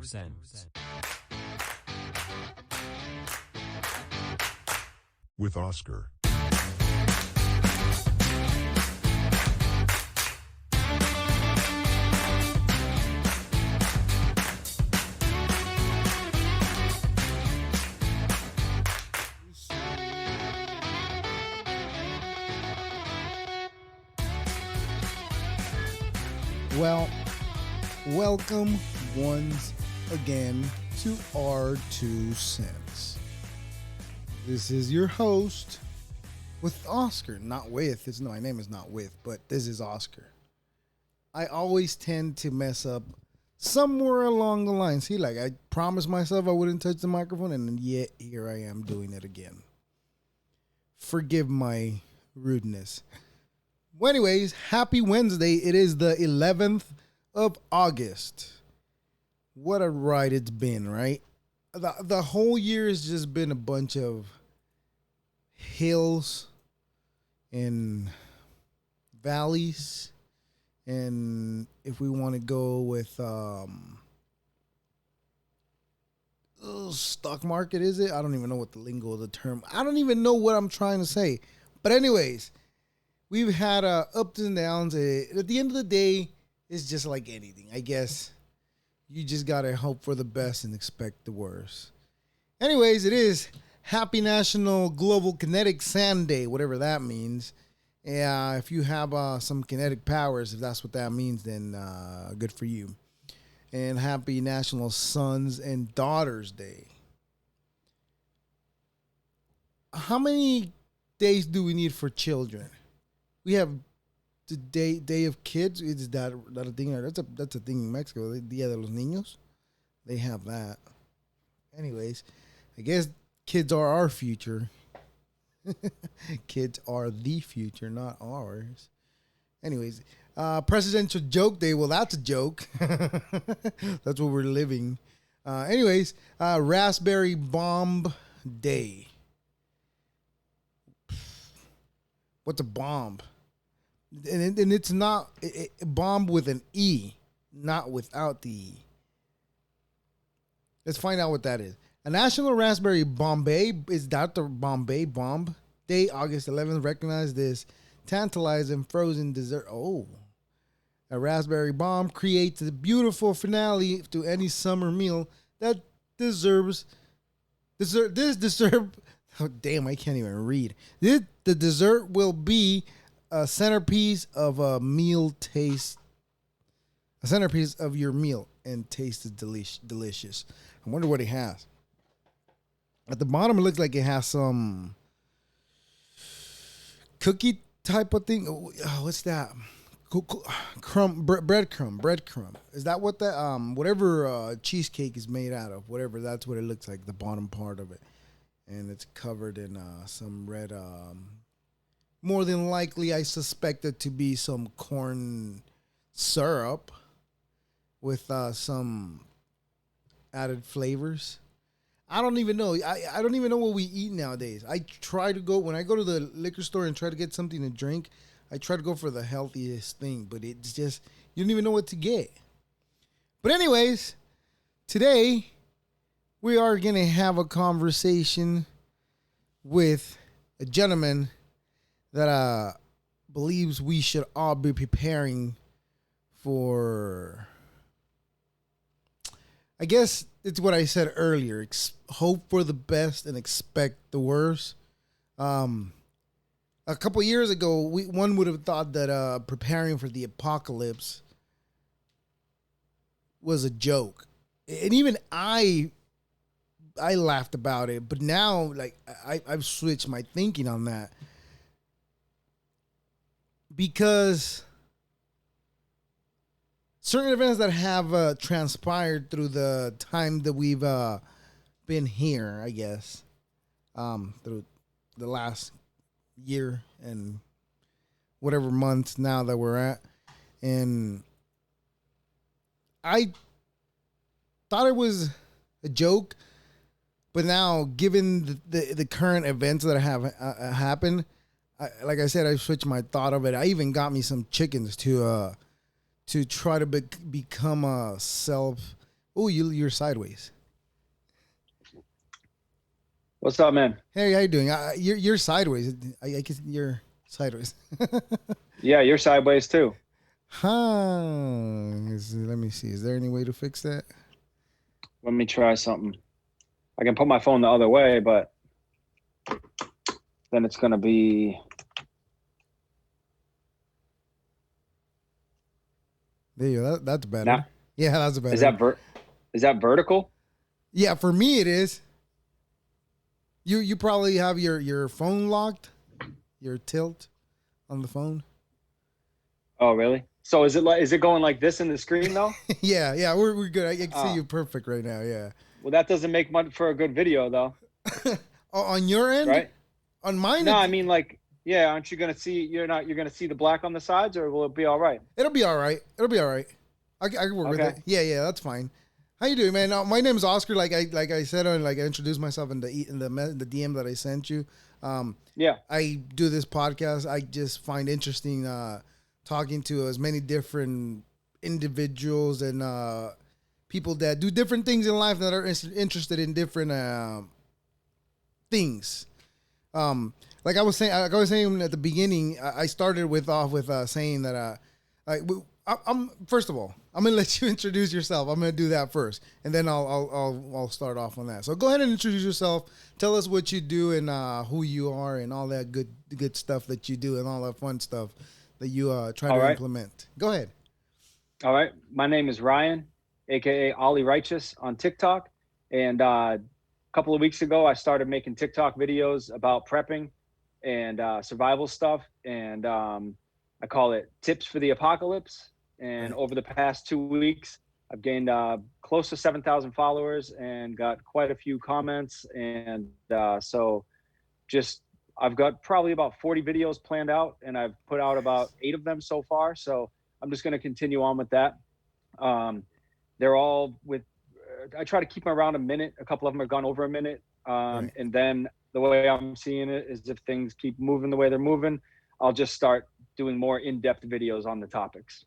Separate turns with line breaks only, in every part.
Cents.
With Oscar.
Well, welcome once again to our 2 cents. This is your host with Oscar, not with. My name is not with, but this is Oscar. I always tend to mess up somewhere along the line. See, like I promised myself I wouldn't touch the microphone, and yet here I am doing it again. Forgive my rudeness. Well, anyways, happy Wednesday. It is the 11th of August. What a ride it's been, right? The whole year has just been a bunch of hills and valleys. And if we want to go with stock market, is it? I don't even know what the lingo of the term. I don't even know what I'm trying to say. But anyways, we've had ups and downs. At the end of the day, it's just like anything. I guess you just got to hope for the best and expect the worst. Anyways, it is Happy National Global Kinetic Sand Day, whatever that means. Yeah, if you have some kinetic powers, if that's what that means, then good for you. And Happy National Sons and Daughters Day. How many days do we need for children? We have the day of kids. Is that a thing? That's a thing in Mexico. Dia de los Niños. They have that. Anyways, I guess kids are our future. Kids are the future, not ours. Anyways, Presidential Joke Day. Well, that's a joke. That's what we're living. Anyways, Raspberry Bomb Day. What's a bomb? And it's not bomb with an E, not without the E. Let's find out what that is. A National Raspberry Bombay, is that the Bombay Bomb Day, August 11th, recognize this tantalizing frozen dessert. Oh, a raspberry bomb creates a beautiful finale to any summer meal that deserves. Oh, damn, I can't even read. The dessert will be a centerpiece of a meal taste. A centerpiece of your meal and taste is delicious. I wonder what it has. At the bottom, it looks like it has some cookie type of thing. Oh, what's that? Breadcrumb. Is that what that whatever cheesecake is made out of? Whatever, that's what it looks like. The bottom part of it, and it's covered in some red. More than likely, I suspect it to be some corn syrup with some added flavors. I don't even know. I don't even know what we eat nowadays. I try to go, when I go to the liquor store and try to get something to drink, I try to go for the healthiest thing, but it's just, you don't even know what to get. But anyways, today we are going to have a conversation with a gentleman that believes we should all be preparing for. I guess it's what I said earlier. Hope for the best and expect the worst. A couple years ago, one would have thought that preparing for the apocalypse was a joke, and even I laughed about it. But now, like I've switched my thinking on that because certain events that have transpired through the time that we've been here, I guess, through the last year and whatever months now that we're at, and I thought it was a joke, but now given the current events that have happened, like I said, I switched my thought of it. I even got me some chickens to try to become a Oh, you're sideways.
What's up, man?
Hey, how you doing? You're sideways. I guess you're sideways.
Yeah, you're sideways too.
Let me see. Is there any way to fix that?
Let me try something. I can put my phone the other way, but then it's gonna be
There you go. That's
not.
better. Yeah, that's
Is
better.
that is that vertical?
Yeah, for me it is. You probably have your phone locked, your tilt on the phone.
Oh, really? So is it going like this in the screen though?
Yeah, we're good. I can see
Uh,
you perfect right now. Yeah.
well, that doesn't make much for a good video though,
On your end,
right?
on mine,
No, I mean like, yeah, aren't you gonna see? You're gonna see the black on the sides, or will it be all right?
it'll be all right. It'll be all right. I can work with
Okay.
it. Yeah, that's fine. How you doing, man? My name is Oscar. Like I said, like I introduced myself in the DM that I sent you. Um,
Yeah.
I do this podcast. I just find interesting talking to as many different individuals and people that do different things in life that are interested in different things. Um, like I was saying at the beginning, I started off with saying that I'm first of all, I'm gonna let you introduce yourself. I'm gonna do that first, and then I'll start off on that. So go ahead and introduce yourself. Tell us what you do and who you are and all that good stuff that you do and all that fun stuff that you try
All
to
right.
implement. Go ahead.
All right. My name is Ryan, aka Ollierighteous on TikTok, and a couple of weeks ago, I started making TikTok videos about prepping and survival stuff, and I call it Tips for the Apocalypse. And
Right.
over the past 2 weeks, I've gained close to 7,000 followers and got quite a few comments. And so just I've got probably about 40 videos planned out, and I've put out about 8 of them so far. So I'm just going to continue on with that. Um, they're all with. I try to keep them around a minute. A couple of them have gone over a minute,
Right.
and then the way I'm seeing it is if things keep moving the way they're moving, I'll just start doing more in-depth videos on the topics.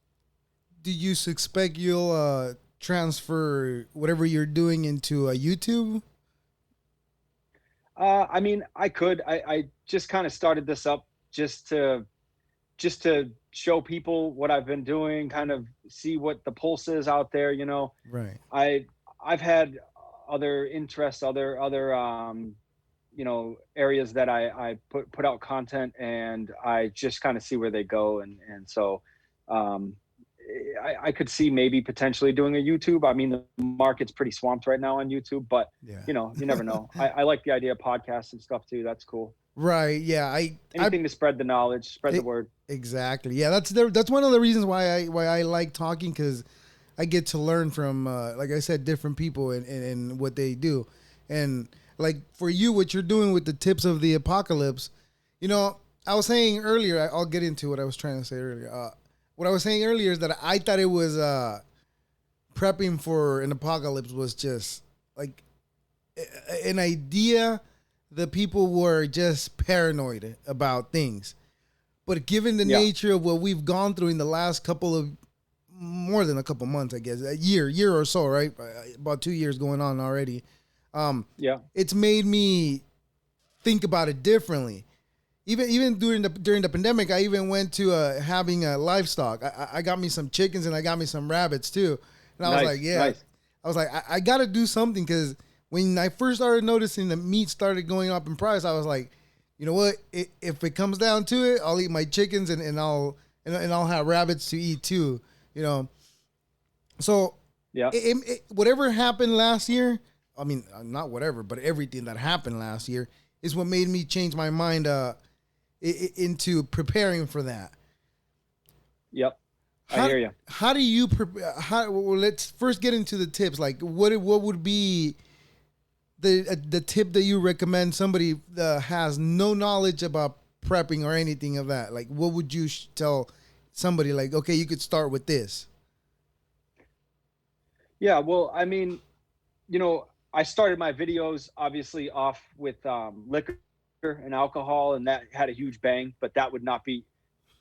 Do you expect you'll transfer whatever you're doing into YouTube?
I mean, I could. I just kind of started this up just to just to show people what I've been doing, kind of see what the pulse is out there.
Right.
I I've had other interests, other areas that I put out content, and I just kind of see where they go, and so um, I could see maybe potentially doing a YouTube. I mean, the market's pretty swamped right now on YouTube, but
Yeah.
you never know. I like the idea of podcasts and stuff too. That's cool.
Right. Yeah. I
Anything to spread the knowledge, spread the
it,
word.
exactly. Yeah. That's one of the reasons why I like talking because I get to learn from like I said different people and what they do, and like for you what you're doing with the tips of the apocalypse, you know I was saying earlier. I'll get into what I was trying to say earlier. What I was saying earlier is that I thought it was prepping for an apocalypse was just like an idea that people were just paranoid about things. But given the
Yeah,
nature of what we've gone through in the last couple of more than a couple months, I guess a year or so, right? About 2 years going on already. Um,
yeah,
it's made me think about it differently. Even during the pandemic, I even went to having a livestock. I got me some chickens and I got me some rabbits too. And I was like,
nice,
yeah,
nice.
I was like, I got to do something because when I first started noticing the meat started going up in price, I was like, you know what? If it comes down to it, I'll eat my chickens and I'll have rabbits to eat too. You know, so
Yeah,
whatever happened last year, I mean, not whatever, but everything that happened last year is what made me change my mind into preparing for that.
yep. I
How
hear you.
how do you prepare? Well, let's first get into the tips. Like, what would be the tip that you recommend somebody that has no knowledge about prepping or anything of that? Like, what would you tell somebody? Like, okay, you could start with this.
Yeah, well, I mean, I started my videos obviously off with liquor and alcohol, and that had a huge bang. But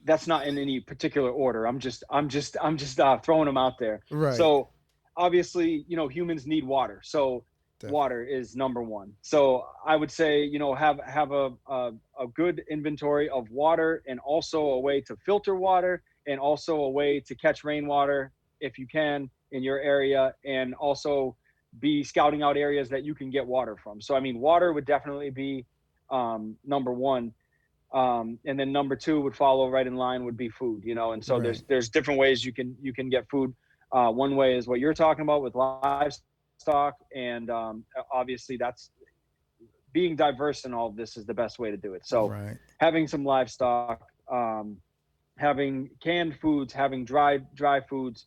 that's not in any particular order. I'm just throwing them out there.
Right.
So obviously, humans need water. So
Definitely.
water is number one. So I would say, have a good inventory of water, and also a way to filter water, and also a way to catch rainwater if you can in your area, and also be scouting out areas that you can get water from. So I mean, water would definitely be number one. And then number two would follow right in line, would be food, and so
Right.
there's different ways you can get food. One way is what you're talking about with livestock, and obviously that's being diverse in all of this is the best way to do it. So
Right.
having some livestock, having canned foods, having dry foods.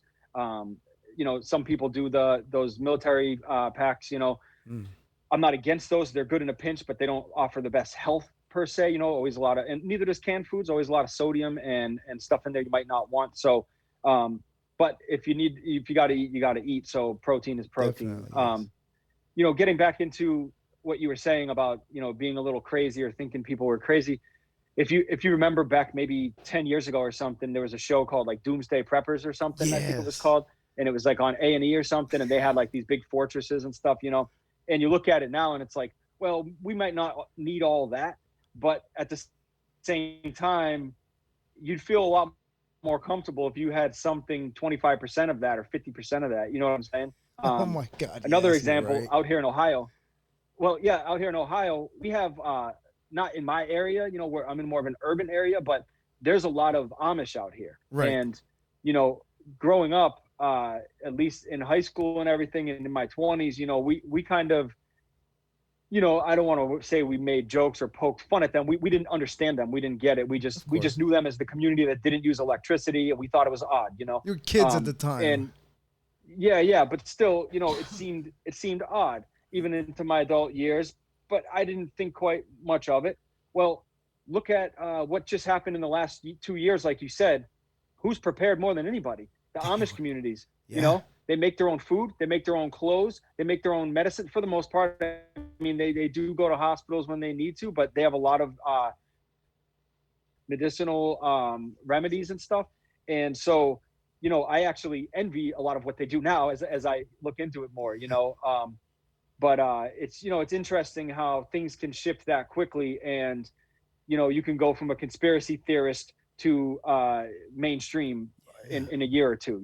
Some people do those military packs.
Mm.
I'm not against those. They're good in a pinch, but they don't offer the best health per se. Always a lot of, and neither does canned foods. Always a lot of sodium and stuff in there you might not want. So, but if you got to eat, you got to eat. So protein is protein.
Definitely. Yes.
Getting back into what you were saying about being a little crazy or thinking people were crazy. If you remember back maybe 10 years ago or something, there was a show called like Doomsday Preppers or something, I think it was
Yes.
called, and it was like on A&E or something, and they had like these big fortresses and stuff. And you look at it now and it's like, well, we might not need all that, but at the same time, you'd feel a lot more comfortable if you had something 25% of that or 50% of that. You know what I'm saying?
Oh
Um,
my God.
Another
Yes, you're
example
right.
out here in Ohio. Well, yeah, out here in Ohio, we have not in my area, where I'm in more of an urban area, but there's a lot of Amish out here.
Right.
And, you know, growing up, at least in high school and everything, and in my 20s, we kind of, I don't want to say we made jokes or poked fun at them. We didn't understand them. We didn't get it. We just
Of
we just
course.
knew them as the community that didn't use electricity, and we thought it was odd.
You're kids at the time.
And yeah, yeah, but still, it seemed odd even into my adult years, but I didn't think quite much of it. Well, look at what just happened in the last 2 years, like you said. Who's prepared more than anybody? The Amish communities.
Yeah.
They make their own food, they make their own clothes, they make their own medicine for the most part. I mean, they do go to hospitals when they need to, but they have a lot of medicinal remedies and stuff. And so, I actually envy a lot of what they do now as I look into it more. But it's interesting how things can shift that quickly, and you can go from a conspiracy theorist to mainstream
Yeah.
in a year or two.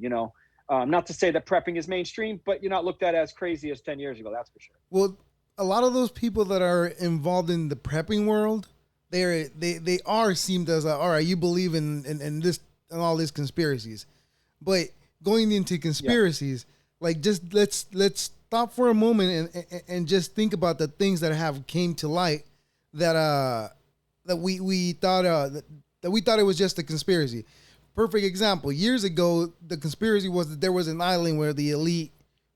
Not to say that prepping is mainstream, but you're not looked at as crazy as 10 years ago. That's for sure.
Well, a lot of those people that are involved in the prepping world, they are seemed as all right. You believe in this and all these conspiracies, but going into
Yeah,
conspiracies, like just let's stop for a moment and just think about the things that have came to light that that we thought that we thought it was just a conspiracy. Perfect example. Years ago, the conspiracy was that there was an island where the elite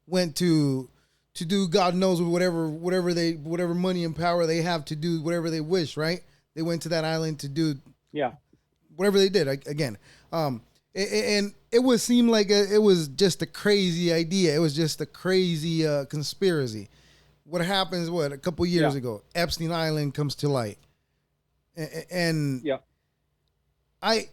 went to do God knows whatever money and power they have to do whatever they wish. Right? They went to that island to do
yeah,
whatever they did. Again, and it would seem like it was just a crazy idea. It was just a crazy conspiracy. What happens? What a couple years
yeah,
ago, Epstein Island comes to light, and
yeah,
I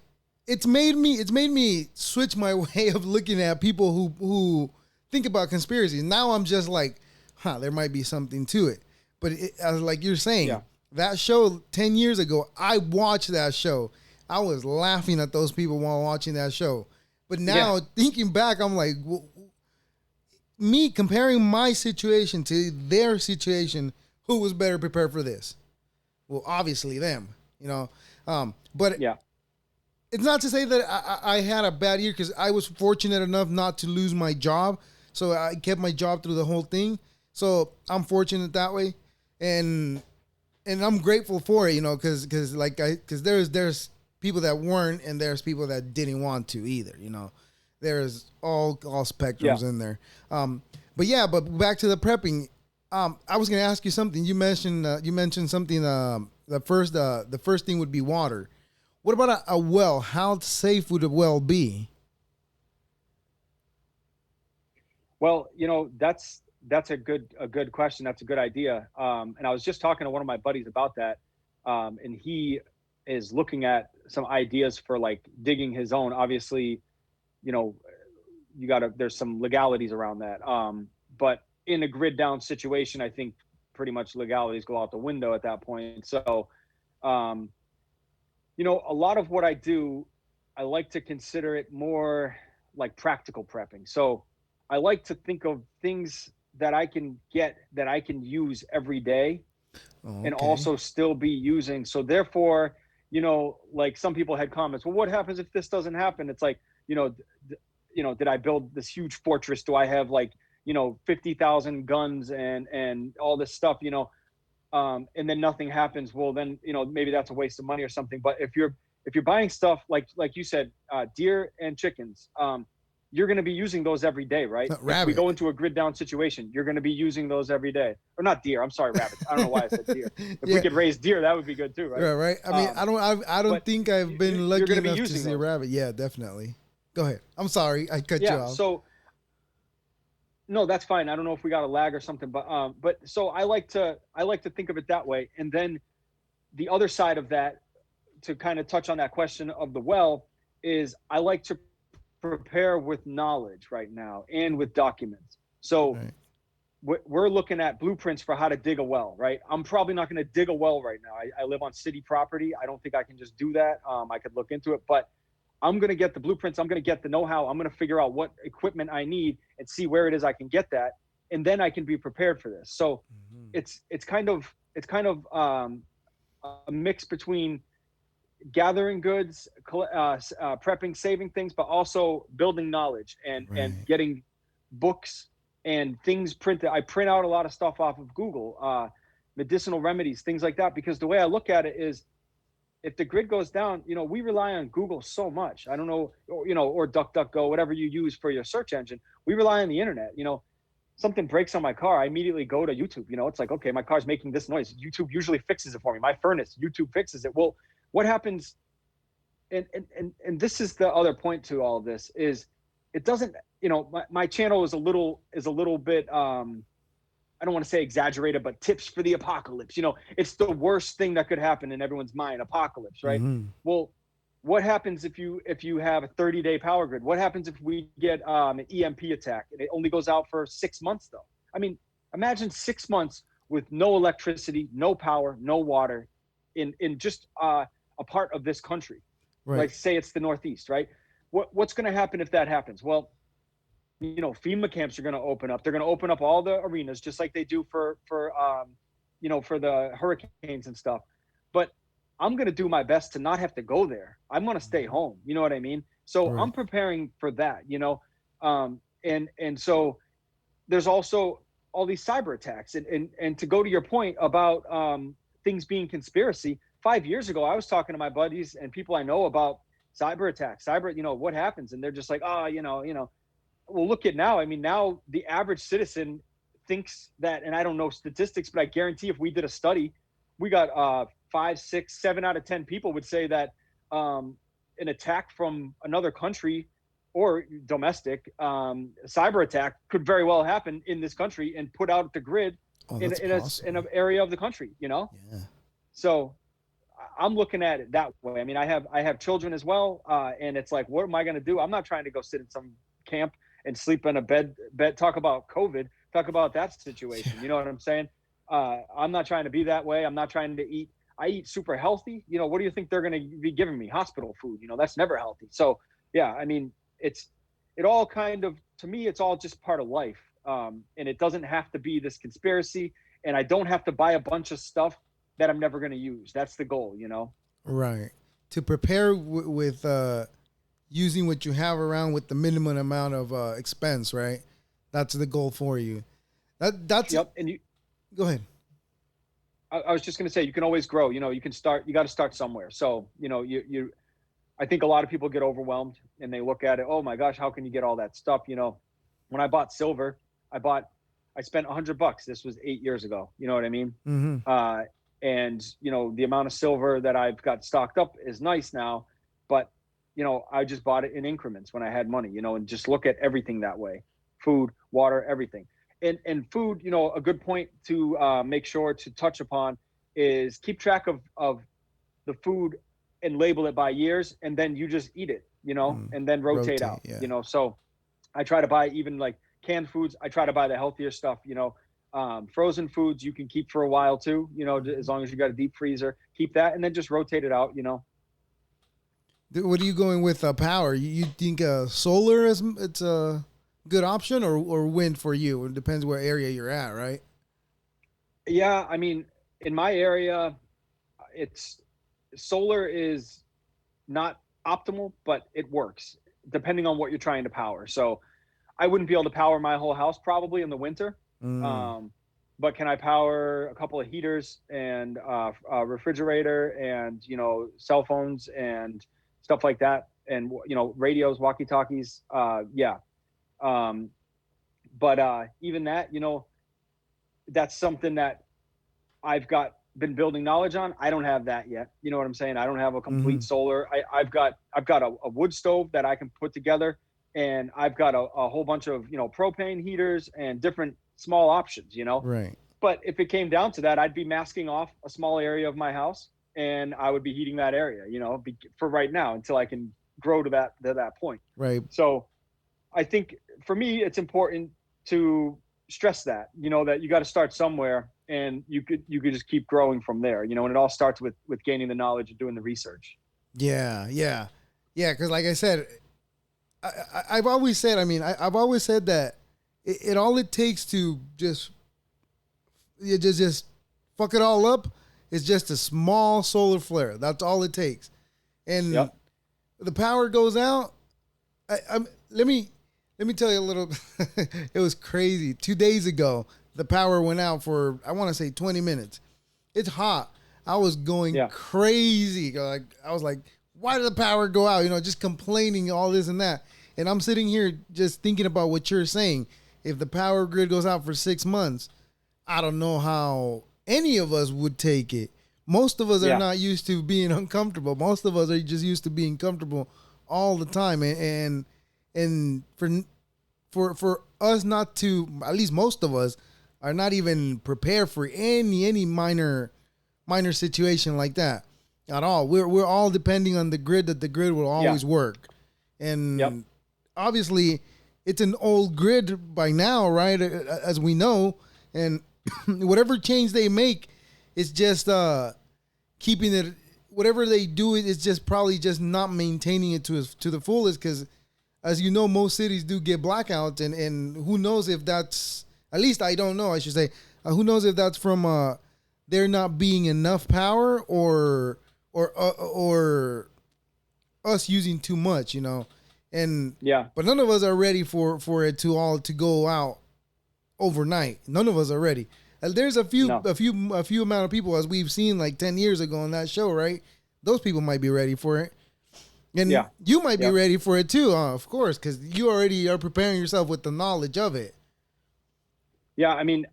it's made me switch my way of looking at people who think about conspiracies. Now I'm just like, there might be something to it. But as like you're saying,
yeah,
that show 10 years ago, I watched that show. I was laughing at those people while watching that show. But
yeah,
now thinking back, I'm like, me comparing my situation to their situation, who was better prepared for this? Well, obviously them, you know. But
yeah,
it's not to say that I had a bad year because I was fortunate enough not to lose my job. So I kept my job through the whole thing. So I'm fortunate that way. And I'm grateful for it, because there's people that weren't and there's people that didn't want to either, There's all
yeah.
spectrums in there. But yeah, but back to the prepping. I was gonna ask you something. You mentioned something. The first thing would be water. What about a well? How safe would a well be?
Well, that's a good question. That's a good idea. And I was just talking to one of my buddies about that, and he is looking at some ideas for like digging his own. Obviously, you know, there's some legalities around that. But in a grid down situation, I think pretty much legalities go out the window at that point. So, um, a lot of what I do, I like to consider it more like practical prepping. So I like to think of things that I can get that I can use every day
Oh,
and
okay.
also still be using. So therefore, like some people had comments, well, what happens if this doesn't happen? It's like, you know, did I build this huge fortress? Do I have like, 50,000 guns and all this stuff, and then nothing happens? Well, then, maybe that's a waste of money or something. But if you're buying stuff like you said, deer and chickens, you're going to be using those every day, right? If we
Rabbit.
go into a grid down situation, you're going to be using those every day. Or not deer, I'm sorry, rabbits. I don't know why I said deer. If we
Yeah.
could raise deer, that would be good too, right?
Right, right. I mean, I don't
But
think I've been
you're
lucky
going to be
enough to
using
see a
those.
rabbit. Yeah, definitely. Go ahead. I'm sorry, I cut you
Yeah.
off.
So no, that's fine. I don't know if we got a lag or something, but so I like to think of it that way. And then the other side of that, to kind of touch on that question of the well, is I like to prepare with knowledge right now and with documents. So
Right.
we're looking at blueprints for how to dig a well, right? I'm probably not going to dig a well right now. I live on city property. I don't think I can just do that. I could look into it, but I'm going to get the blueprints. I'm going to get the know-how. I'm going to figure out what equipment I need and see where it is I can get that, and then I can be prepared for this. So
Mhm.
it's kind of a mix between gathering goods, prepping, saving things, but also building knowledge and
Right.
getting books and things printed. I print out a lot of stuff off of Google, medicinal remedies, things like that, because the way I look at it is, if the grid goes down, we rely on Google so much. I don't know, or DuckDuckGo, whatever you use for your search engine. We rely on the internet. Something breaks on my car, I immediately go to YouTube. It's like, okay, my car's making this noise. YouTube usually fixes it for me. My furnace, YouTube fixes it. Well, what happens? And this is the other point to all of this is, it doesn't. My channel is a little bit. I don't want to say exaggerated, but tips for the apocalypse. It's the worst thing that could happen in everyone's mind, apocalypse, right?
Mhm.
Well, what happens if you have a 30-day power grid? What happens if we get an EMP attack and it only goes out for 6 months though? I mean, imagine 6 months with no electricity, no power, no water, in just a part of this country.
Right.
Like, say it's the Northeast, right? What's going to happen if that happens? Well, FEMA camps are going to open up. They're going to open up all the arenas just like they do for the hurricanes and stuff. But I'm going to do my best to not have to go there. I'm going to stay
Mhm.
home. You know what I mean? So I'm
Right.
preparing for that. And so there's also all these cyber attacks, and to go to your point about things being conspiracy. 5 years ago, I was talking to my buddies and people I know about cyber attacks. What happens, and they're just like, oh, well, look at now. I mean, now the average citizen thinks that, and I don't know statistics, but I guarantee if we did a study, we got 5, 6, 7 out of 10 people would say that an attack from another country or domestic cyber attack could very well happen in this country and put out the grid
Oh,
in
that's
in
possible.
an area of the country.
Yeah.
So I'm looking at it that way. I mean, I have children as well, and it's like, what am I going to do? I'm not trying to go sit in some camp and sleep in a bed. Talk about COVID. Talk about that situation. You know what I'm saying? I'm not trying to be that way. I'm not trying to eat. I eat super healthy. What do you think they're going to be giving me? Hospital food. That's never healthy. So yeah, I mean, it all kind of, to me, it's all just part of life, and it doesn't have to be this conspiracy. And I don't have to buy a bunch of stuff that I'm never going to use. That's the goal.
Right. To prepare with using what you have around with the minimum amount of expense, right? That's the goal for you. That's
Yep. And
go ahead.
I was just going to say, you can always grow. You can start. You got to start somewhere. So I think a lot of people get overwhelmed and they look at it. Oh my gosh, how can you get all that stuff? When I bought silver, I spent $100. This was 8 years ago. You know what I mean?
Mm-hmm.
Uh, and the amount of silver that I've got stocked up is nice now, but I just bought it in increments when I had money. And just look at everything that way: food, water, everything. And food, a good point to make sure to touch upon is keep track of the food and label it by years, and then you just eat it,
Mm.
and then rotate
Rotate.
out.
Yeah.
So I try to buy even like canned foods. I try to buy the healthier stuff, frozen foods you can keep for a while too, as long as you got a deep freezer, keep that and then just rotate it out.
What are you going with? Power? You think solar is it's a good option, or wind for you? It depends where area you're at, right?
Yeah. I mean, in my area, it's solar is not optimal, but it works depending on what you're trying to power. So I wouldn't be able to power my whole house probably in the winter.
Mm,
Um, but can I power a couple of heaters and a refrigerator and cell phones and stuff like that, and radios, walkie talkies? Yeah. Um, but even that, that's something that I've been building knowledge on. I don't have that yet. You know what I'm saying? I don't have a complete
hmm.
solar. I've got a wood stove that I can put together, and I've got a whole bunch of propane heaters and different small options.
Right.
But if it came down to that, I'd be masking off a small area of my house, and I would be heating that area. For right now until I can grow to that point.
Right.
So I think for me, it's important to stress that that you got to start somewhere, and you could just keep growing from there. And it all starts with gaining the knowledge and doing the research.
Yeah. Yeah. Yeah. Because like I said, I've always said. I mean, I've always said that it all it takes to just fuck it all up is just a small solar flare. That's all it takes. And
Yep.
the power goes out. Let me tell you a little. It was crazy. 2 days ago, the power went out for I want to say 20 minutes. It's hot. I was going
Yeah.
crazy. Like I was like, why did the power go out? Just complaining all this and that. And I'm sitting here just thinking about what you're saying. If the power grid goes out for 6 months, I don't know how any of us would take it. Most of us are
Yeah.
not used to being uncomfortable. Most of us are just used to being comfortable all the time. And for us not to, at least most of us are not even prepared for any minor situation like that at all. We're all depending on the grid, that the grid will
Yeah.
always work.
Yep.
And obviously it's an old grid by now, right? As we know, and whatever change they make, it's just keeping it. Whatever they do, it's just probably just not maintaining it to the fullest. Because as you know, most cities do get blackouts, and who knows if that's, at least I don't know. I should say, who knows if that's from there not being enough power, or us using too much, and
Yeah.
but none of us are ready for it to all to go out overnight. None of us are ready. And there's
No.
a few amount of people, as we've seen like 10 years ago on that show, right? Those people might be ready for it, and
Yeah.
you might be
Yep.
ready for it too, of course, because you already are preparing yourself with the knowledge of it.
Yeah. I mean,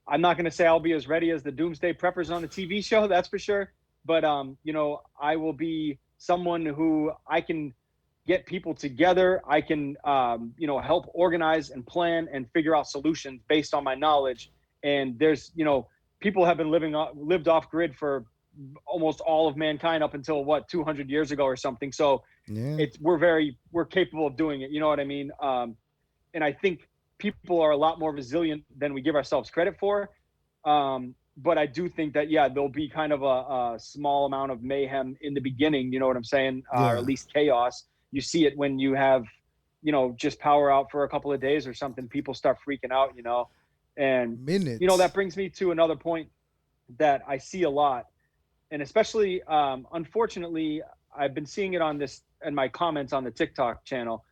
I'm not going to say I'll be as ready as the Doomsday Preppers on the TV show, that's for sure. But I will be someone who I can get people together. I can help organize and plan and figure out solutions based on my knowledge. And there's people have been lived off grid for almost all of mankind up until what 200 years ago or something. So
Yeah,
we're capable of doing it. You know what I mean? And I think people are a lot more resilient than we give ourselves credit for. But I do think that there'll be kind of a small amount of mayhem in the beginning. You know what I'm saying? Or at
yeah,
least chaos. You see it when you have, just power out for a couple of days or something. People start freaking out. And
minutes.
that brings me to another point that I see a lot, and especially unfortunately, I've been seeing it on this in my comments on the TikTok channel,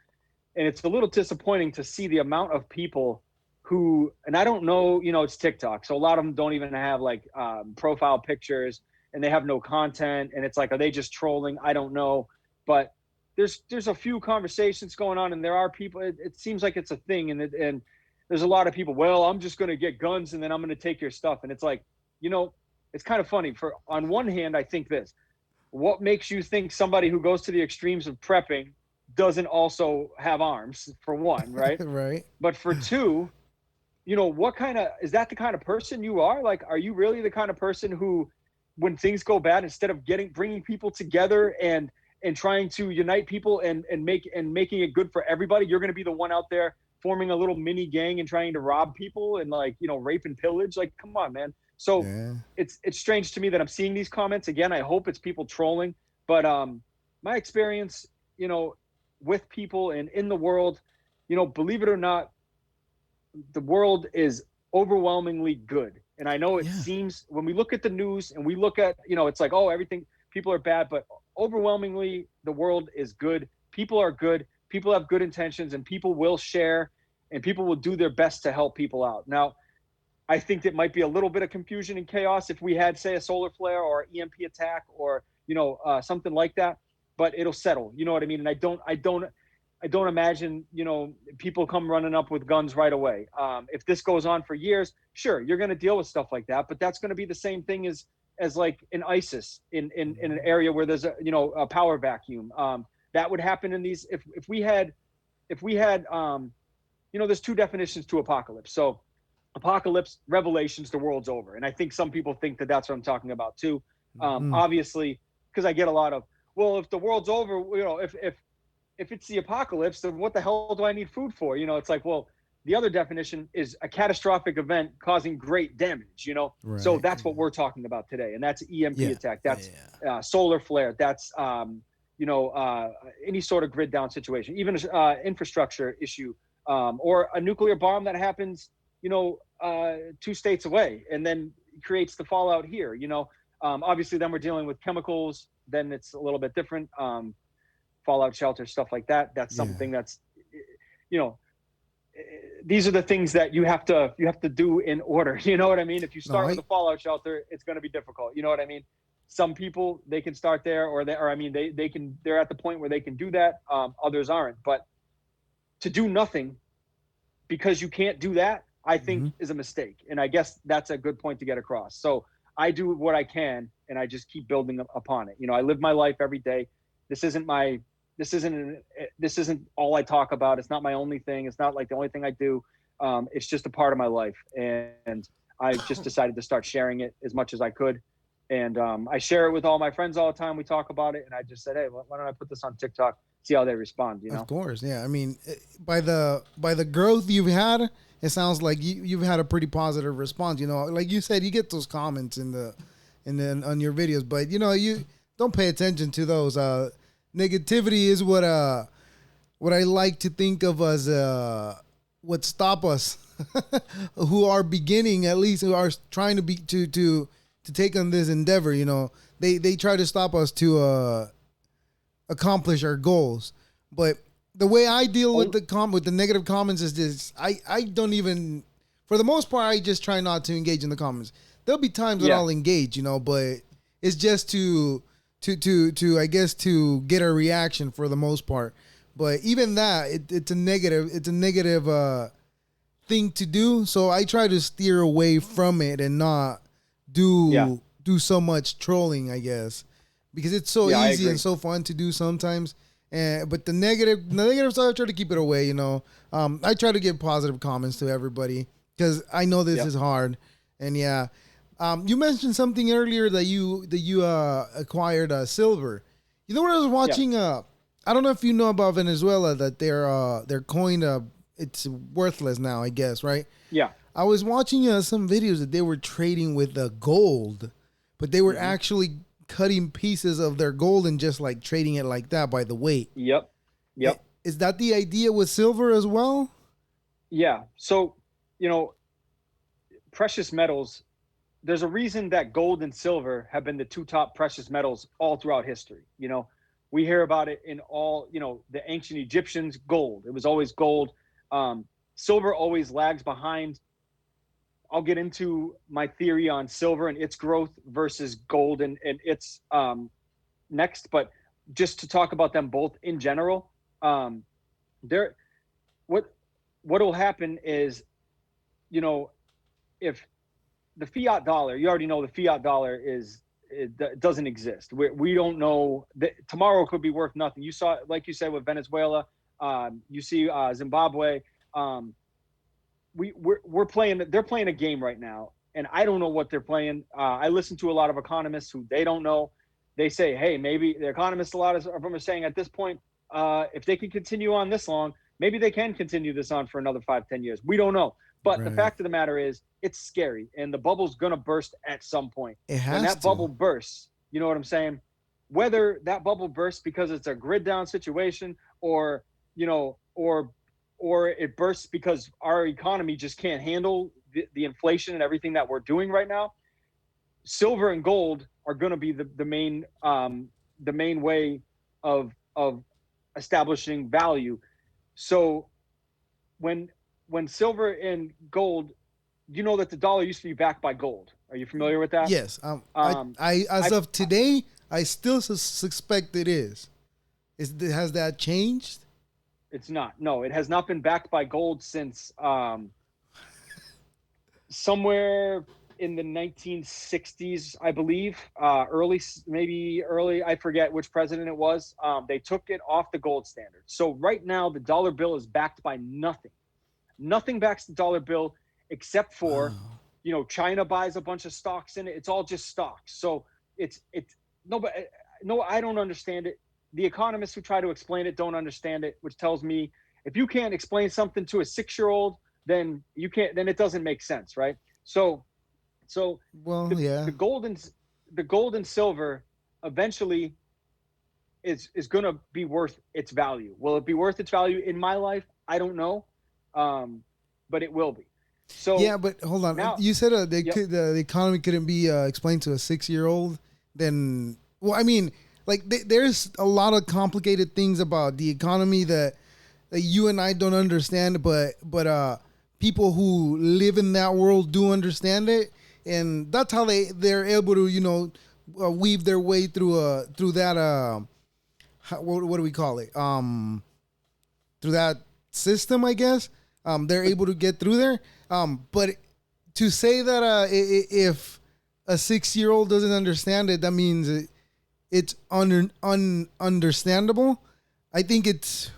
and it's a little disappointing to see the amount of people who, and I don't know, it's TikTok, so a lot of them don't even have like profile pictures, and they have no content, and it's like, are they just trolling? I don't know, but there's a few conversations going on, and there are people. It seems like it's a thing, and there's a lot of people. Well, I'm just going to get guns, and then I'm going to take your stuff, and it's like, it's kind of funny. For on one hand, I think this: what makes you think somebody who goes to the extremes of prepping doesn't also have arms, for one, right?
Right.
But for two, what kind of, is that the kind of person you are? Like, are you really the kind of person who, when things go bad, instead of bringing people together and trying to unite people and making it good for everybody, you're going to be the one out there forming a little mini gang and trying to rob people and, like, rape and pillage. Like, come on, man. So
Yeah.
it's strange to me that I'm seeing these comments again. I hope it's people trolling, but my experience, with people and in the world, believe it or not, the world is overwhelmingly good. And I know it
Yeah.
seems, when we look at the news and we look at, it's like, oh, everything, people are bad, but overwhelmingly the world is good. People are good. People have good intentions, and people will share, and people will do their best to help people out. Now, I think it might be a little bit of confusion and chaos if we had, say, a solar flare or EMP attack or something like that, but it'll settle. You know what I mean? And I don't imagine people come running up with guns right away. If this goes on for years, sure, you're going to deal with stuff like that, but that's going to be the same thing as like in ISIS in an area where there's a power vacuum. That would happen in these if we had there's two definitions to apocalypse. So apocalypse, revelations, the world's over. And I think some people think that that's what I'm talking about too.
Mm-hmm.
Obviously, because I get a lot of, well, if the world's over, if it's the apocalypse, then what the hell do I need food for? It's like, well, the other definition is a catastrophic event causing great damage. So
Right.
that's what we're talking about today. And that's EMP
Yeah.
attack. That's
Yeah.
solar flare. That's, any sort of grid down situation, even infrastructure issue, or a nuclear bomb that happens, 2 states away and then creates the fallout here. Obviously then we're dealing with chemicals, then it's a little bit different. Fallout shelter, stuff like that. That's
Yeah.
something that's, you know, these are the things that you have to do in order. You know what I mean? If you
No,
start with a fallout shelter, it's going to be difficult. You know what I mean? Some people, they can start there, they're at the point where they can do that. Others aren't. But to do nothing because you can't do that, I think
mm-hmm.
is a mistake. And I guess that's a good point to get across. So I do what I can, and I just keep building upon it. I live my life every day. This isn't all I talk about. It's not my only thing. It's not like the only thing I do. It's just a part of my life. And I just decided to start sharing it as much as I could. And I share it with all my friends all the time. We talk about it. And I just said, hey, why don't I put this on TikTok, see how they respond,
Of course, yeah. I mean, by the growth you've had, it sounds like you've had a pretty positive response. Like you said, you get those comments on your videos, but you don't pay attention to those. Negativity is what I like to think of as what stop us, who are beginning, at least who are trying to be to take on this endeavor. They try to stop us to accomplish our goals. But the way I deal with the negative comments is this: I don't even, for the most part, I just try not to engage in the comments. There'll be times that I'll engage, but it's just to I guess to get a reaction for the most part. But even that, it's a negative thing to do. So I try to steer away from it and not do so much trolling, I guess, because it's so easy and so fun to do sometimes. But the negative stuff, I try to keep it away. I try to give positive comments to everybody because I know this is hard. And you mentioned something earlier that you acquired silver. You know what I was watching? I don't know if you know about Venezuela, that their coin it's worthless now, I guess, right?
Yeah.
I was watching some videos that they were trading with gold, but they were actually cutting pieces of their gold and just like trading it like that by the weight.
Yep.
Is that the idea with silver as well?
Yeah. So, precious metals, there's a reason that gold and silver have been the two top precious metals all throughout history. We hear about it in all, the ancient Egyptians, gold. It was always gold. Silver always lags behind. I'll get into my theory on silver and its growth versus gold and its next. But just to talk about them both in general, what will happen is, if the fiat dollar, you already know the fiat dollar it doesn't exist. We don't know that tomorrow could be worth nothing. You saw, like you said, with Venezuela, you see Zimbabwe. They're playing a game right now, and I don't know what they're playing. I listen to a lot of economists who they don't know. they say, hey, maybe the economists, a lot of them are saying at this point, if they can continue on this long, maybe they can continue this on for another 5, 10 years. We don't know. But the
Right.
fact of the matter is, it's scary, and the bubble's gonna burst at some point.
It
When
has
that
to.
bubble bursts, you know what I'm saying? Whether that bubble bursts because it's a grid down situation, or you know, or it bursts because our economy just can't handle the inflation and everything that we're doing right now, silver and gold are going to be the main way of establishing value. So when when silver and gold, you know that the dollar used to be backed by gold. Are you familiar with that?
Yes.
Um,
I as
I
of today, I still suspect it is. Has that changed?
It's not. No, it has not been backed by gold since somewhere in the 1960s, I believe. Early, maybe early. I forget which president it was. They took it off the gold standard. So right now, the dollar bill is backed by nothing. Nothing backs the dollar bill except for,
Wow.
China buys a bunch of stocks in it. It's all just stocks. So it's nobody. No, I don't understand it. The economists who try to explain it don't understand it, which tells me if you can't explain something to a 6-year-old, then you can't. Then it doesn't make sense, right? So, so
Well,
the
yeah.
the gold and the gold and silver eventually is going to be worth its value. Will it be worth its value in my life? I don't know, um, but it will be.
Yeah,
So
but hold on.
now,
You said
yep.
the economy couldn't be explained to a 6-year-old. Then, well, I mean, like there's a lot of complicated things about the economy that you and I don't understand, but people who live in that world do understand it, and that's how they're able to weave their way through that what do we call it through that system, I guess. They're
But
able to get through there. But to say that if a 6-year-old doesn't understand it, that means it's understandable. I think it's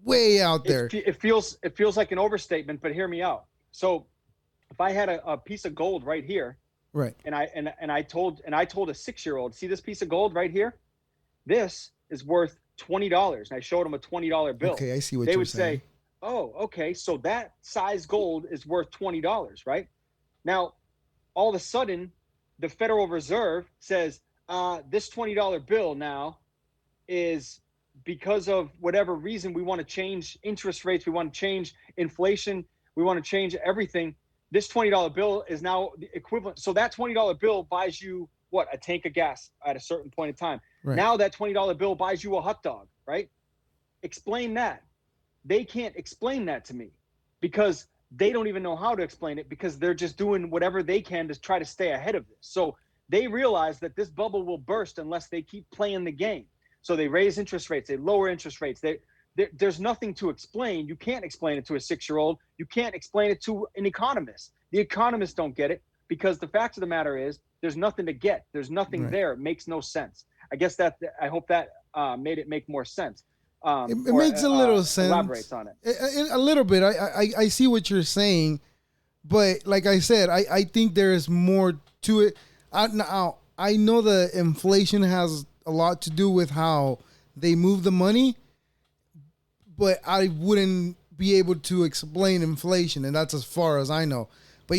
way out there.
it feels like an overstatement. But hear me out. So if I had a piece of gold right here,
Right.
and I told a 6-year-old, see this piece of gold right here, this is worth $20, and I showed them a $20 bill,
Okay, I see what
they
you're
would
saying.
say, oh, okay, so that size gold is worth $20, right? Now, all of a sudden, the Federal Reserve says, this $20 bill now is, because of whatever reason, we want to change interest rates, we want to change inflation, we want to change everything. This $20 bill is now the equivalent. So that $20 bill buys you what? A tank of gas at a certain point in time.
Right.
Now that $20 bill buys you a hot dog, right? Explain that. They can't explain that to me because they don't even know how to explain it, because they're just doing whatever they can to try to stay ahead of this. So they realize that this bubble will burst unless they keep playing the game. So they raise interest rates, they lower interest rates. There's nothing to explain. You can't explain it to a 6-year-old. You can't explain it to an economist. The economists don't get it because the fact of the matter is there's nothing to get. There's nothing
Right.
there. It makes no sense. I hope that made it make more sense,
It
or
makes a little sense.
elaborates on it.
A little bit. I see what you're saying, but like I said, I think there is more to it. Now I know the inflation has a lot to do with how they move the money, but I wouldn't be able to explain inflation, and that's as far as I know. But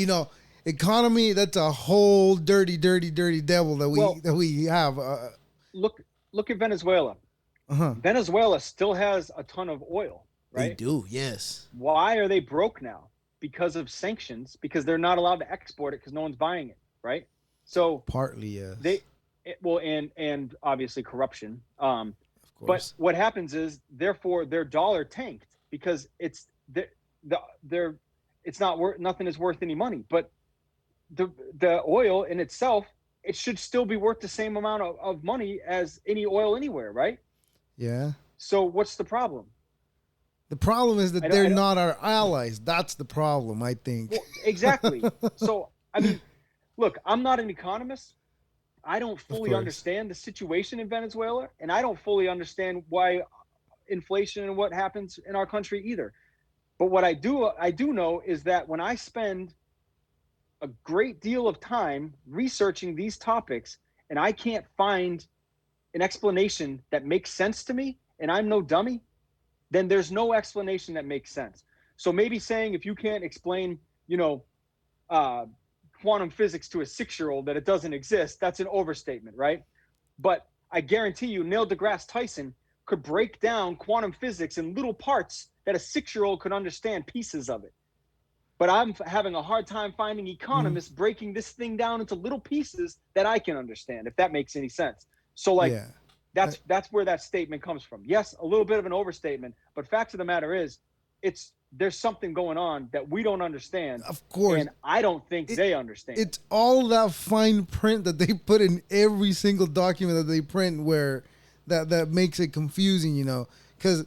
economy, that's a whole dirty devil that
Well,
we have.
look at Venezuela.
Uh-huh.
Venezuela still has a ton of oil,
They
right?
do, yes.
Why are they broke now? Because of sanctions, because they're not allowed to export it because no one's buying it, right? So
Partly, yes.
they well, and obviously corruption.
Of
But
course.
what happens is, therefore, their dollar tanked because they're it's not worth, nothing is worth any money. But the oil in itself, it should still be worth the same amount of money as any oil anywhere, right?
Yeah.
So what's the problem?
The problem is that
I don't,
they're
I don't
not our allies. That's the problem, I think.
well, exactly. So I mean, look, I'm not an economist. I don't
Of
fully
course.
understand the situation in Venezuela, and I don't fully understand why inflation and what happens in our country either. But what I do know is that when I spend a great deal of time researching these topics and I can't find an explanation that makes sense to me, and I'm no dummy, then there's no explanation that makes sense. So maybe saying if you can't explain, uh, quantum physics to a 6-year-old that it doesn't exist, that's an overstatement, right? But I guarantee you, Neil deGrasse Tyson could break down quantum physics in little parts that a 6-year-old could understand pieces of it. But I'm having a hard time finding economists breaking this thing down into little pieces that I can understand, if that makes any sense. So like,
Yeah.
that's where that statement comes from. Yes, a little bit of an overstatement, but fact of the matter is, there's something going on that we don't understand.
Of course.
And I don't think they understand.
It's all that fine print that they put in every single document that they print where that makes it confusing, because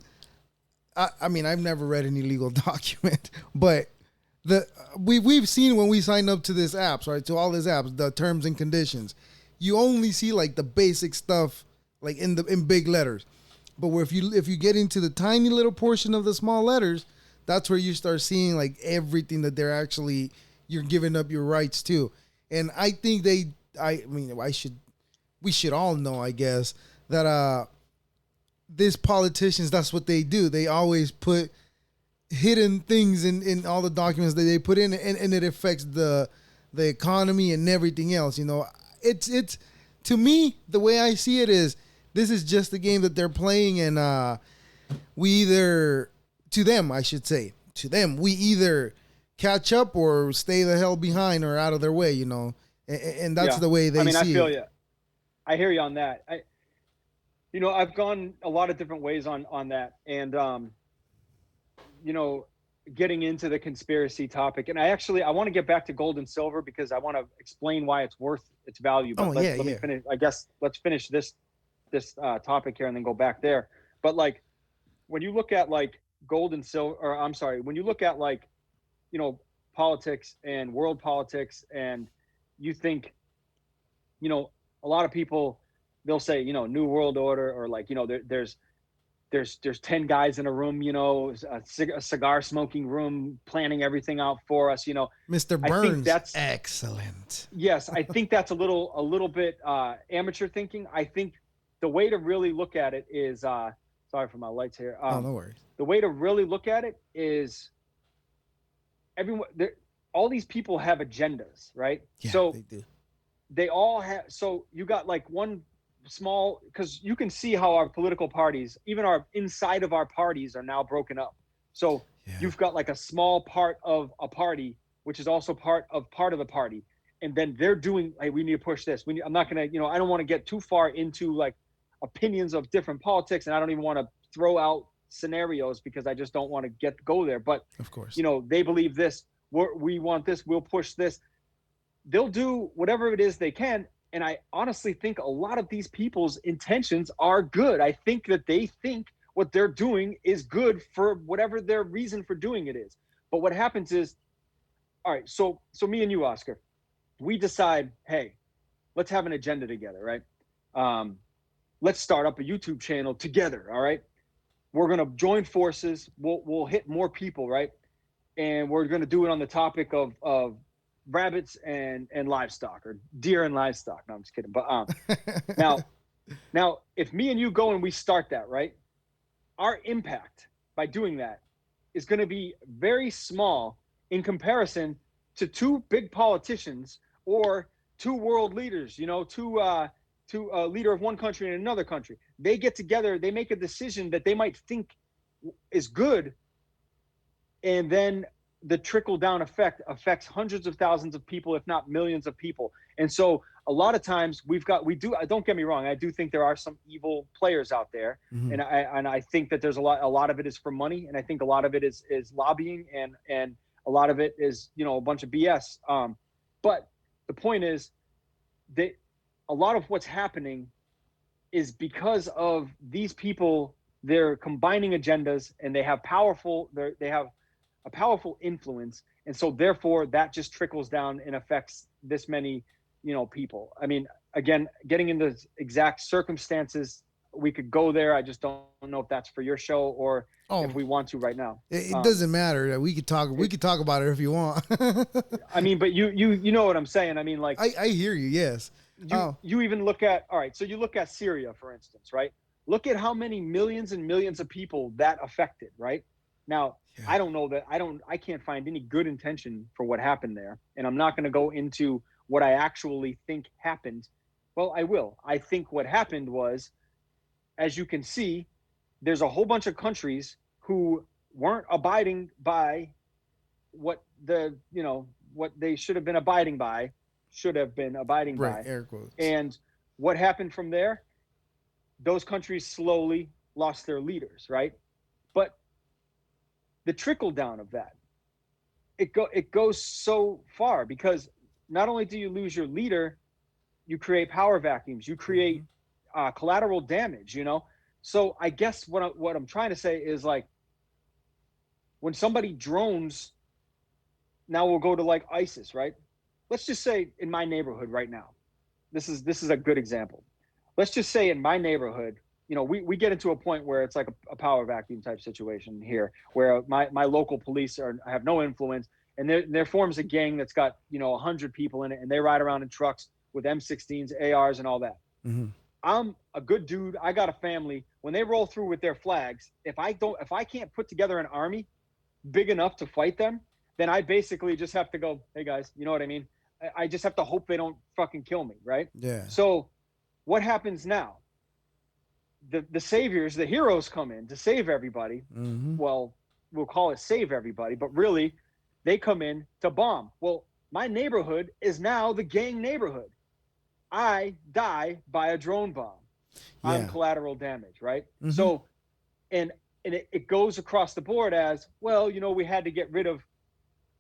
I mean, I've never read any legal document, but we've seen when we sign up to this apps, right? To all these apps, the terms and conditions, you only see like the basic stuff, like in big letters. But where if you get into the tiny little portion of the small letters, that's where you start seeing like everything that you're giving up your rights to. And I think we should all know, I guess, that these politicians, that's what they do. They always put hidden things in all the documents that they put in, and it affects the economy and everything else. It's to me, the way I see it is, this is just the game that they're playing, and we either catch up or stay the hell behind or out of their way, and that's the way they see it.
I feel you. I hear you on that. I've gone a lot of different ways on that, and getting into the conspiracy topic, and I want to get back to gold and silver because I want to explain why it's worth its value. But let me finish. I guess let's finish this topic here and then go back there. But like, when you look at like gold and silver, or I'm sorry, when you look at like, politics and world politics, and you think, a lot of people, they'll say, new world order, or like, there's 10 guys in a room, a cigar smoking room, planning everything out for us,
Mr. Burns, I think that's excellent.
Yes, I think that's a little bit amateur thinking. I think the way to really look at it is, sorry for my lights here.
No worries.
The way to really look at it is, all these people have agendas, right?
Yeah,
so
they do.
They all have. So you got like one small, because you can see how our political parties, even our inside of our parties, are now broken up. So you've got like a small part of a party, which is also part of the party, and then they're doing, hey, we need to push this. I'm not gonna, I don't want to get too far into like opinions of different politics, and I don't even want to throw out scenarios because I just don't want to go there. But
of course,
they believe this, we want this, we'll push this. They'll do whatever it is they can. And I honestly think a lot of these people's intentions are good. I think that they think what they're doing is good for whatever their reason for doing it is. But what happens is, all right, so me and you, Oscar, we decide, hey, let's have an agenda together, right? Let's start up a YouTube channel together, all right? We're going to join forces. We'll hit more people, right? And we're going to do it on the topic of rabbits and livestock, or deer and livestock. No, I'm just kidding. But now, if me and you go and we start that, right, our impact by doing that is going to be very small in comparison to two big politicians or two world leaders, to a leader of one country and another country. They get together, they make a decision that they might think is good, and then the trickle down effect affects hundreds of thousands of people, if not millions of people. And so a lot of times don't get me wrong, I do think there are some evil players out there. Mm-hmm. And I think that there's a lot of it is for money. And I think a lot of it is lobbying, and a lot of it is, a bunch of BS. But the point is that a lot of what's happening is because of these people. They're combining agendas, and they have a powerful influence, and so therefore that just trickles down and affects this many people. I mean, again, getting into exact circumstances, we could go there. I just don't know if that's for your show or if we want to right now.
It doesn't matter. We could talk about it if you want.
I mean, but you know what I'm saying. I mean, like,
I hear you. Yes.
you even look at, all right, so you look at Syria, for instance, right? Look at how many millions and millions of people that affected, right? Now,
Yeah.
I don't know that I can't find any good intention for what happened there. And I'm not going to go into what I actually think happened. Well, I will. I think what happened was, as you can see, there's a whole bunch of countries who weren't abiding by what what they should have been abiding
Right.
by.
Air quotes.
And what happened from there? Those countries slowly lost their leaders, right? But the trickle down of that, it goes so far, because not only do you lose your leader, you create power vacuums, you create
Mhm.
collateral damage. So I guess what I'm trying to say is, like, when somebody drones, now we'll go to like ISIS, right? Let's just say in my neighborhood right now, this is a good example. Let's just say in my neighborhood, we get into a point where it's like a power vacuum type situation here, where my local police have no influence, and there forms a gang that's got 100 people in it, and they ride around in trucks with M16s, ARs, and all that.
Mhm.
I'm a good dude. I got a family. When they roll through with their flags, if I can't put together an army big enough to fight them, then I basically just have to go, hey guys, you know what I mean? I just have to hope they don't fucking kill me, right?
Yeah.
So what happens now? The saviors, the heroes come in to save everybody.
Mhm.
Well, we'll call it save everybody, but really they come in to bomb. Well, my neighborhood is now the gang neighborhood. I die by a drone bomb. I'm
Yeah.
collateral damage, right?
Mhm.
So, and it goes across the board as well. We had to get rid of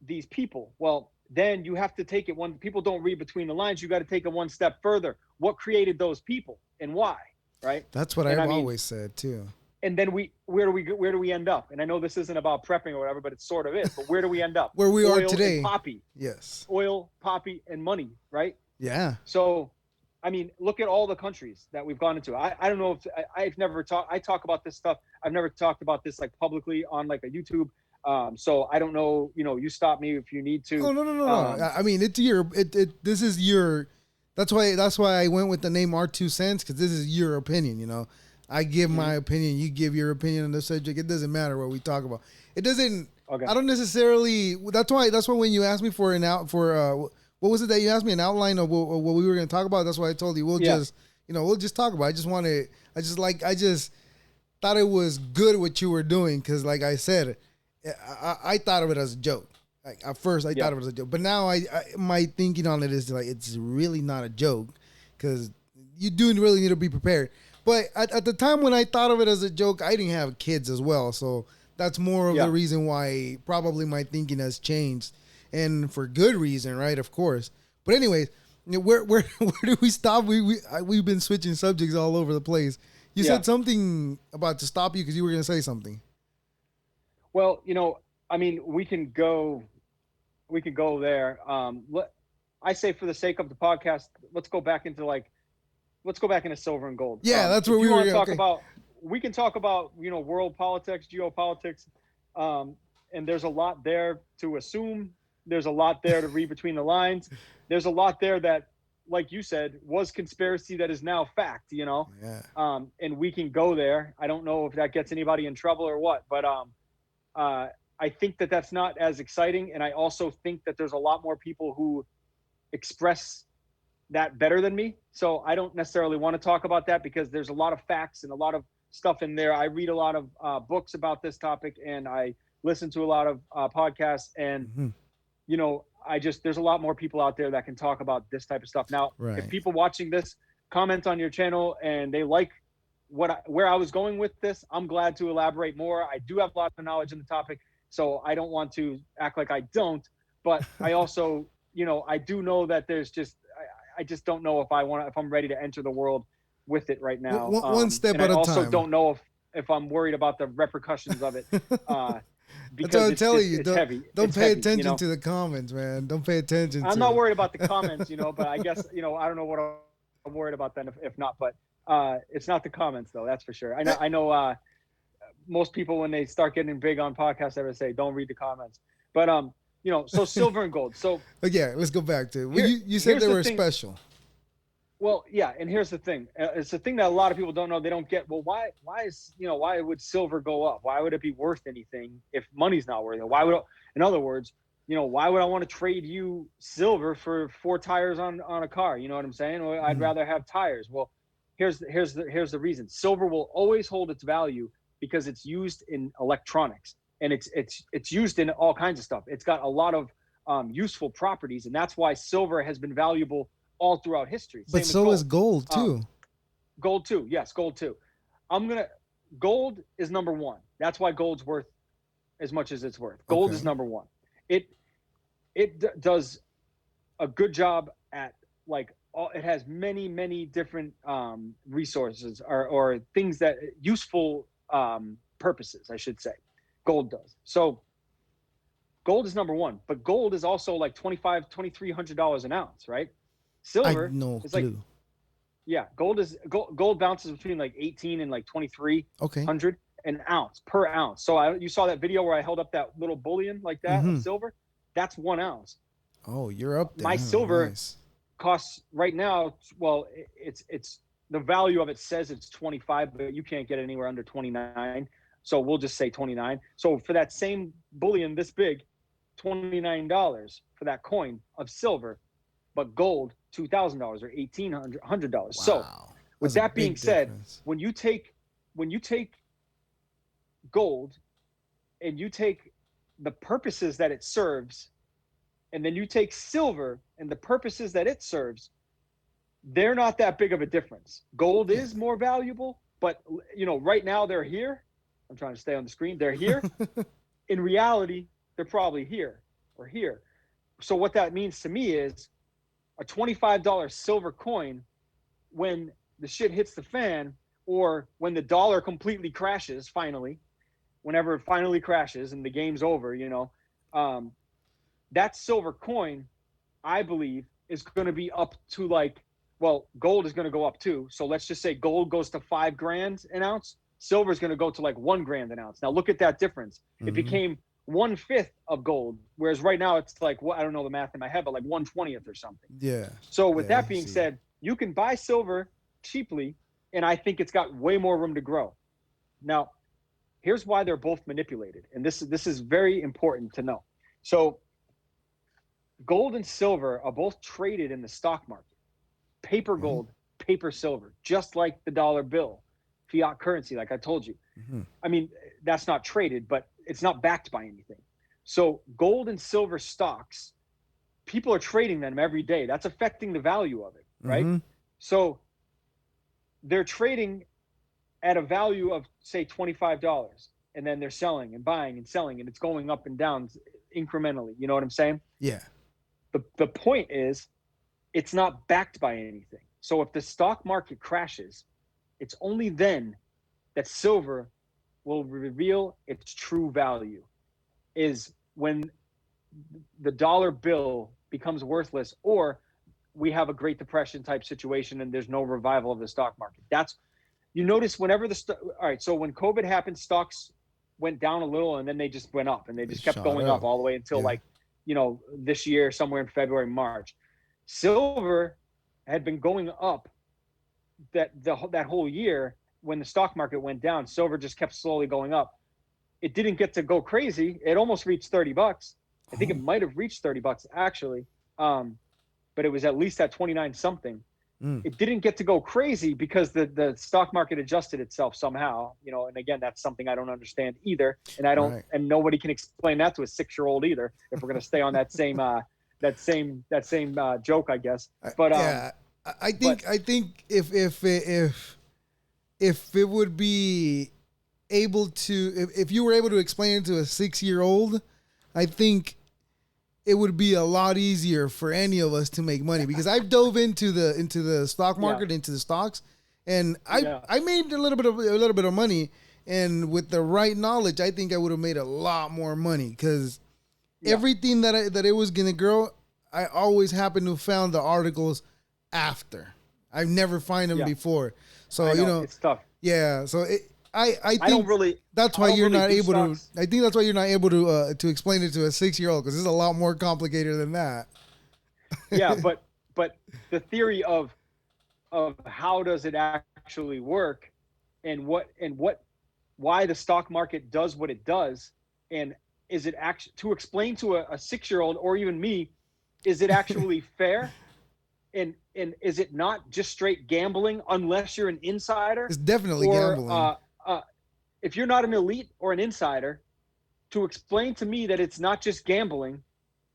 these people. Well, then you have to take it one. People don't read between the lines. You got to take it one step further. What created those people and why, right?
That's what
And I
I've
mean,
always said too.
and then where do we end up? And I know this isn't about prepping or whatever, but it sort of is. But where do we end up?
Where we are
Oil and
today.
poppy,
Yes.
oil, poppy, and money, right?
Yeah.
So, I mean, look at all the countries that we've gone into. I don't know if I've never talked. I talk about this stuff. I've never talked about this like publicly on like a YouTube. So I don't know. You stop me if you need to.
Oh no no no no.
Um,
I mean, it's your this is your. That's why I went with the name R2 Cents, because this is your opinion. I give my
mhm.
opinion. You give your opinion on the subject. It doesn't matter what we talk about. It doesn't.
Okay.
I don't necessarily. That's why when you asked me for what was it that you asked me, an outline of what we were going to talk about. That's why I told you
Yeah.
we'll just talk about it. I just thought it was good what you were doing, because like I said, I thought of it as a joke. Like at first I
Yeah.
thought it was a joke, but now my thinking on it is like it's really not a joke, because you do really need to be prepared. But at the time when I thought of it as a joke, I didn't have kids as well, so that's more of the
Yeah.
reason why probably my thinking has changed, and for good reason, right? Of course. But anyways, where do we stop? We've been switching subjects all over the place. You
Yeah.
said something about to stop you because you were going to say something.
Well, I mean, we can go there. I say, for the sake of the podcast, let's go back into silver and gold.
Yeah, that's where
If
we
you
were.
want to talk
Okay.
about, we can talk about world politics, geopolitics, um, and there's a lot there to assume. There's a lot there to read between the lines. There's a lot there that, like you said, was conspiracy that is now fact.
Yeah.
And we can go there. I don't know if that gets anybody in trouble or what, but uh, I think that that's not as exciting, and I also think that there's a lot more people who express that better than me. So I don't necessarily want to talk about that, because there's a lot of facts and a lot of stuff in there. I read a lot of books about this topic, and I listen to a lot of podcasts, and
Hmm.
there's a lot more people out there that can talk about this type of stuff. Now, if
Right.
people watching this comment on your channel and they like where I was going with this, I'm glad to elaborate more. I do have a lot of knowledge in the topic, so I don't want to act like I don't. But I also, I do know that there's just I just don't know if I'm ready to enter the world with it right now.
One step
And I
at a
also
time.
don't know if I'm worried about the repercussions of it, uh,
That's what
because
I'm telling you.
it's heavy.
Don't
It's
pay
heavy.
attention to the comments, man. Don't pay attention
I'm
to
not
it.
worried about the comments, but I guess I don't know what I'm worried about then if not. But it's not the comments though. That's for sure. I know.
Eh,
I know. Most people, when they start getting big on podcasts, ever say don't read the comments. But so silver and gold. So
But yeah, let's go back to it. Well,
here
you said
here's
they
the
were
thing.
special.
Well, yeah, and here's the thing. It's the thing that a lot of people don't know. They don't get. Well, why would silver go up? Why would it be worth anything if money's not worth it? In other words, why would I want to trade you silver for 4 tires on a car? You know what I'm saying? Or I'd rather have tires. Well, here's the reason. Silver will always hold its value because it's used in electronics, and it's used in all kinds of stuff. It's got a lot of useful properties, and that's why silver has been valuable all throughout history.
But so is gold too.
Gold too, yes, gold too. Gold is number one. That's why gold's worth as much as it's worth. Gold is number one. It does a good job at it has many different resources or things that useful purposes, I should say. Gold does. So gold is number one, but gold is also like $2,300 an ounce, right? Silver is like, yeah, gold bounces between like 18 and like 2,300 an ounce per ounce. So you saw that video where I held up that little bullion like that of silver. That's 1 ounce.
Oh, you're up there.
My silver costs right now. Well, it's the value of it says it's 25, but you can't get it anywhere under 29. So we'll just say 29. So for that same bullion this big, $29 for that coin of silver, but gold $2,000 or $1,800. Wow. So with that being said, when you take gold and you take the purposes that it serves, and then you take silver and the purposes that it serves, they're not that big of a difference. Gold is more valuable, but right now they're here. I'm trying to stay on the screen. They're here. In reality, they're probably here or here. So what that means to me is a $25 silver coin, when the shit hits the fan, or when the dollar completely crashes, whenever it finally crashes and the game's over, that silver coin, I believe, is going to be up to gold is going to go up too. So let's just say gold goes to $5,000 an ounce. Silver is going to go to like $1,000 an ounce. Now look at that difference. It became 1/5 of gold, whereas right now it's like, I don't know the math in my head, but like 1/20th or something.
Yeah.
So with that being said, you can buy silver cheaply, and I think it's got way more room to grow. Now, here's why they're both manipulated, and this is very important to know. So gold and silver are both traded in the stock market. Paper gold, paper silver, just like the dollar bill, fiat currency, like I told you. I mean, that's not traded, but it's not backed by anything. So gold and silver stocks, people are trading them every day. That's affecting the value of it, right? So they're trading at a value of, say, $25, and then they're selling and buying and selling, and it's going up and down incrementally. You know what I'm saying?
Yeah.
The point is, it's not backed by anything. So if the stock market crashes, it's only then that silver will reveal its true value, is when the dollar bill becomes worthless, or we have a Great Depression type situation and there's no revival of the stock market. You notice whenever all right, so when COVID happened, stocks went down a little and then they just went up, and they just kept going up all the way until this year, somewhere in February, March. Silver had been going up that whole year. When the stock market went down, silver just kept slowly going up. It didn't get to go crazy. It almost reached $30. I think it might have reached $30 actually. But it was at least at 29 something. It didn't get to go crazy because the stock market adjusted itself somehow, and again, that's something I don't understand either. And and nobody can explain that to a 6-year-old either, if we're going to stay on that same joke, I guess. But
I think if it would be able to, if you were able to explain it to a 6-year-old, I think it would be a lot easier for any of us to make money, because I've dove into the stock market, into the stocks, and I made a little bit of money, and with the right knowledge, I think I would have made a lot more money, because everything that it was gonna grow, I always happen to have found the articles after. I've never find them before. So
it's tough.
Yeah. So I think that's why you're not able to. I think that's why you're not able to explain it to a 6-year-old, because it's a lot more complicated than that.
Yeah, but the theory of of how does it actually work, and why the stock market does what it does, and is it actually, to explain to a 6-year-old or even me, is it actually fair, and is it not just straight gambling unless you're an insider,
It's definitely
or
gambling.
if you're not an elite or an insider, to explain to me that it's not just gambling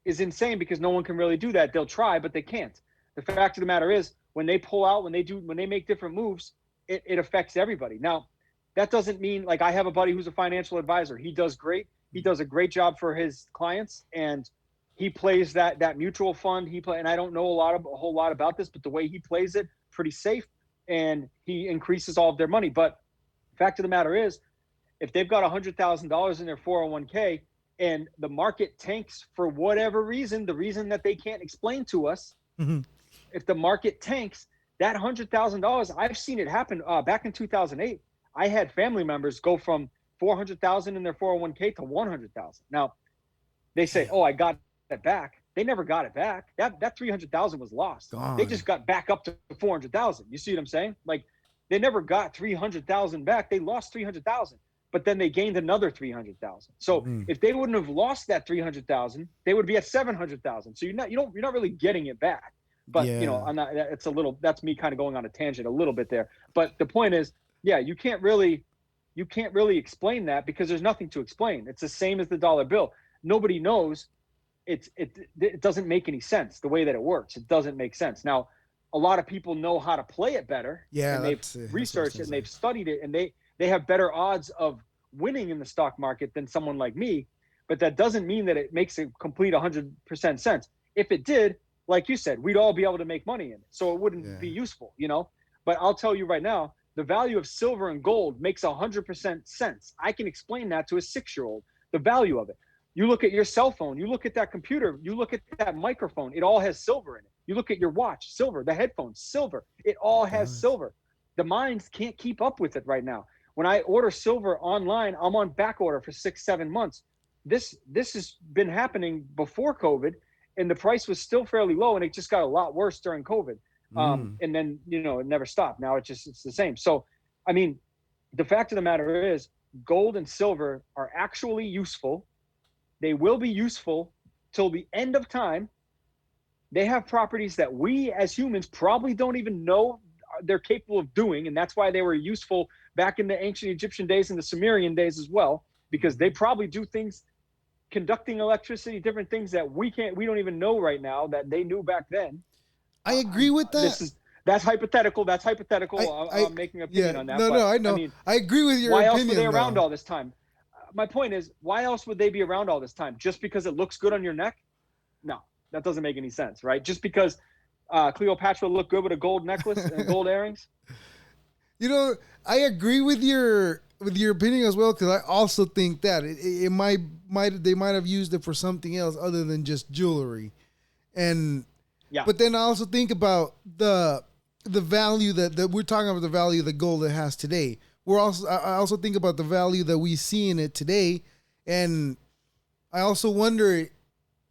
is insane, because no one can really do that. They'll try, but they can't. The fact of the matter is, when they pull out, when they make different moves, it affects everybody. Now, that doesn't mean, like, I have a buddy who's a financial advisor. He does great. He does a great job for his clients, and he plays that mutual fund. And I don't know a whole lot about this, but the way he plays it, pretty safe, and he increases all of their money. But the fact of the matter is, if they've got $100,000 in their 401k and the market tanks for whatever reason, the reason that they can't explain to us,
Mhm.
if the market tanks, that $100,000, I've seen it happen. Back in 2008, I had family members go from 400,000 in their 401k to 100,000. Now, they say,
Damn.
"Oh, I got it back." They never got it back. That 300,000 was lost. They just
Gone.
got back up to 400,000. You see what I'm saying? Like, they never got 300,000 back. They lost 300,000, but then they gained another 300,000. So
Mm.
if they wouldn't have lost that 300,000, they would be at 700,000. So you're not really getting it back. But
Yeah.
I'm not. It's a little. That's me kind of going on a tangent a little bit there. But the point is, yeah, you can't really explain that, because there's nothing to explain. It's the same as the dollar bill. Nobody knows. It doesn't make any sense the way that it works. It doesn't make sense. Now, a lot of people know how to play it better,
Yeah,
and they've
that's what I was
researched it
gonna
and
say.
they've studied it, and they have better odds of winning in the stock market than someone like me. But that doesn't mean that it makes a complete 100% sense. If it did, like you said, we'd all be able to make money in it, so it wouldn't
Yeah.
be useful. But I'll tell you right now, the value of silver and gold makes 100% sense. I can explain that to a 6-year-old. The value of it. You look at your cell phone, you look at that computer, you look at that microphone, it all has silver in it. You look at your watch, silver, the headphones, silver, it all
It
has
does.
silver. The minds can't keep up with it right now. When I order silver online, I'm on back order for 6, 7 months. This has been happening before COVID, and the price was still fairly low, and it just got a lot worse during COVID.
Mm.
And then it never stopped. Now it's the same. So, I mean, the fact of the matter is, gold and silver are actually useful. They will be useful till the end of time. They have properties that we as humans probably don't even know they're capable of doing, and that's why they were useful back in the ancient Egyptian days and the Sumerian days as well, because they
Mhm.
probably do things, conducting electricity, different things that we don't even know right now that they knew back then.
I agree with
This
that.
is that's hypothetical. That's hypothetical.
I
I'm making an
yeah,
opinion on that,
no, no,
but
I
I
know.
mean,
I agree with your
why else were they
opinion
around
though.
all this time? My point is, why else would they be around all this time? Just because it looks good on your neck? No, that doesn't make any sense, right? Just because Cleopatra looked good with a gold necklace and gold earrings?
You know, I agree with your opinion as well because I also think that it might they might have used it for something else other than just jewelry, and
Yeah,
but then I also think about the value that we're talking about, the value of the gold it has today. I also think about the value that we see in it today, and I also wonder,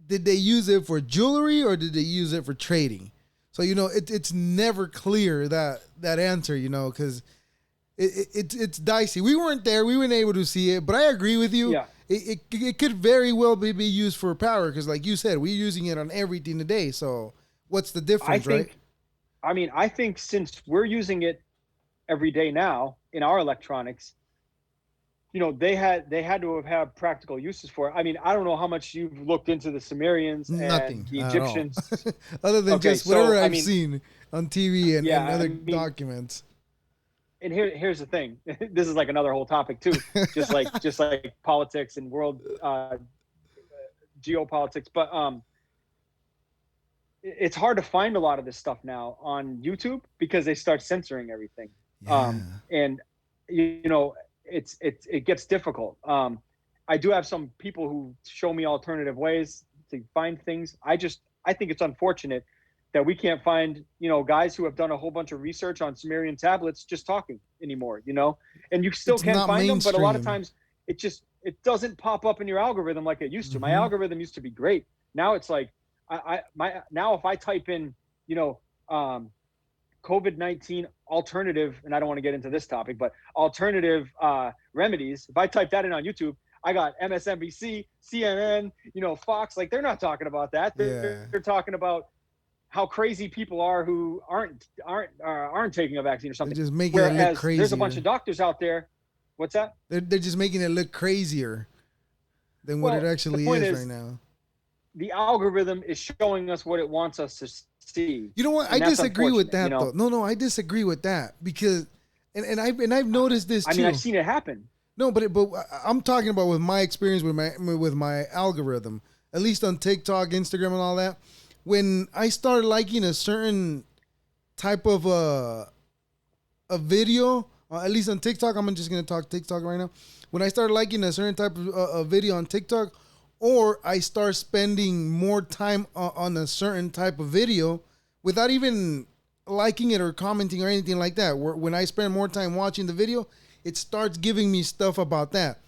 did they use it for jewelry or did they use it for trading? So it's never clear that answer, because it's dicey. We weren't there, we weren't able to see it, but I agree with you.
yeah.
It could very well be used for power because, like you said, we're using it on everything today. So what's the
I
difference, right?
think, I think since we're using it every day now in our electronics, they had to have had practical uses for it. I mean, I don't know how much you've looked into the Sumerians and
Nothing
the
at all,
Egyptians.
other than
Okay,
just whatever
so I
I've
mean,
seen on TV and
yeah, I
other
mean,
documents.
and here's the thing. This is like another whole topic too, just like politics and world geopolitics. But it's hard to find a lot of this stuff now on YouTube because they start censoring everything.
Yeah.
And it gets difficult. I do have some people who show me alternative ways to find things. I think it's unfortunate that we can't find guys who have done a whole bunch of research on Sumerian tablets just talking anymore. And you still
It's
can
not
find them, but a lot of
mainstream.
times it doesn't pop up in your algorithm like it used to. My
Mm-hmm.
algorithm used to be great. Now it's like now if I type in you know um, COVID-19 alternative, and I don't want to get into this topic, but alternative remedies. If I type that in on YouTube, I got MSNBC, CNN, Fox. Like, they're not talking about that.
Yeah.
They're talking about how crazy people are who aren't taking a vaccine or
They're
something.
just making it look
Whereas
crazier.
there's a bunch of doctors out there. What's that?
They're just making it look crazier than what it actually is right now.
The algorithm is showing us what it wants us to see.
You know what? I disagree with that, though. No, I disagree with that because, and I've noticed this too.
I mean, I've seen it happen.
No, but I'm talking about with my experience with my algorithm, at least on TikTok, Instagram, and all that. When I start liking a certain type of a video, at least on TikTok, I'm just gonna talk TikTok right now. When I start liking a certain type of a video on TikTok, or I start spending more time on a certain type of video without even liking it or commenting or anything like that. When I spend more time watching the video, it starts giving me stuff about that.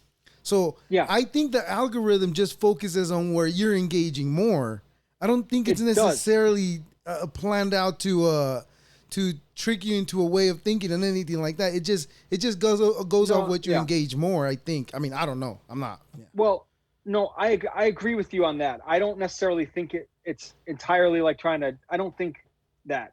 So yeah, I think the algorithm just focuses on where you're engaging more. I don't think it's necessarily planned out to trick you into a way of thinking and anything like that. It just goes off what you engage more, I think. I mean, I don't know. I'm not. Yeah.
Well, no, I agree with you on that. I don't necessarily think it's entirely like trying to. I don't think it's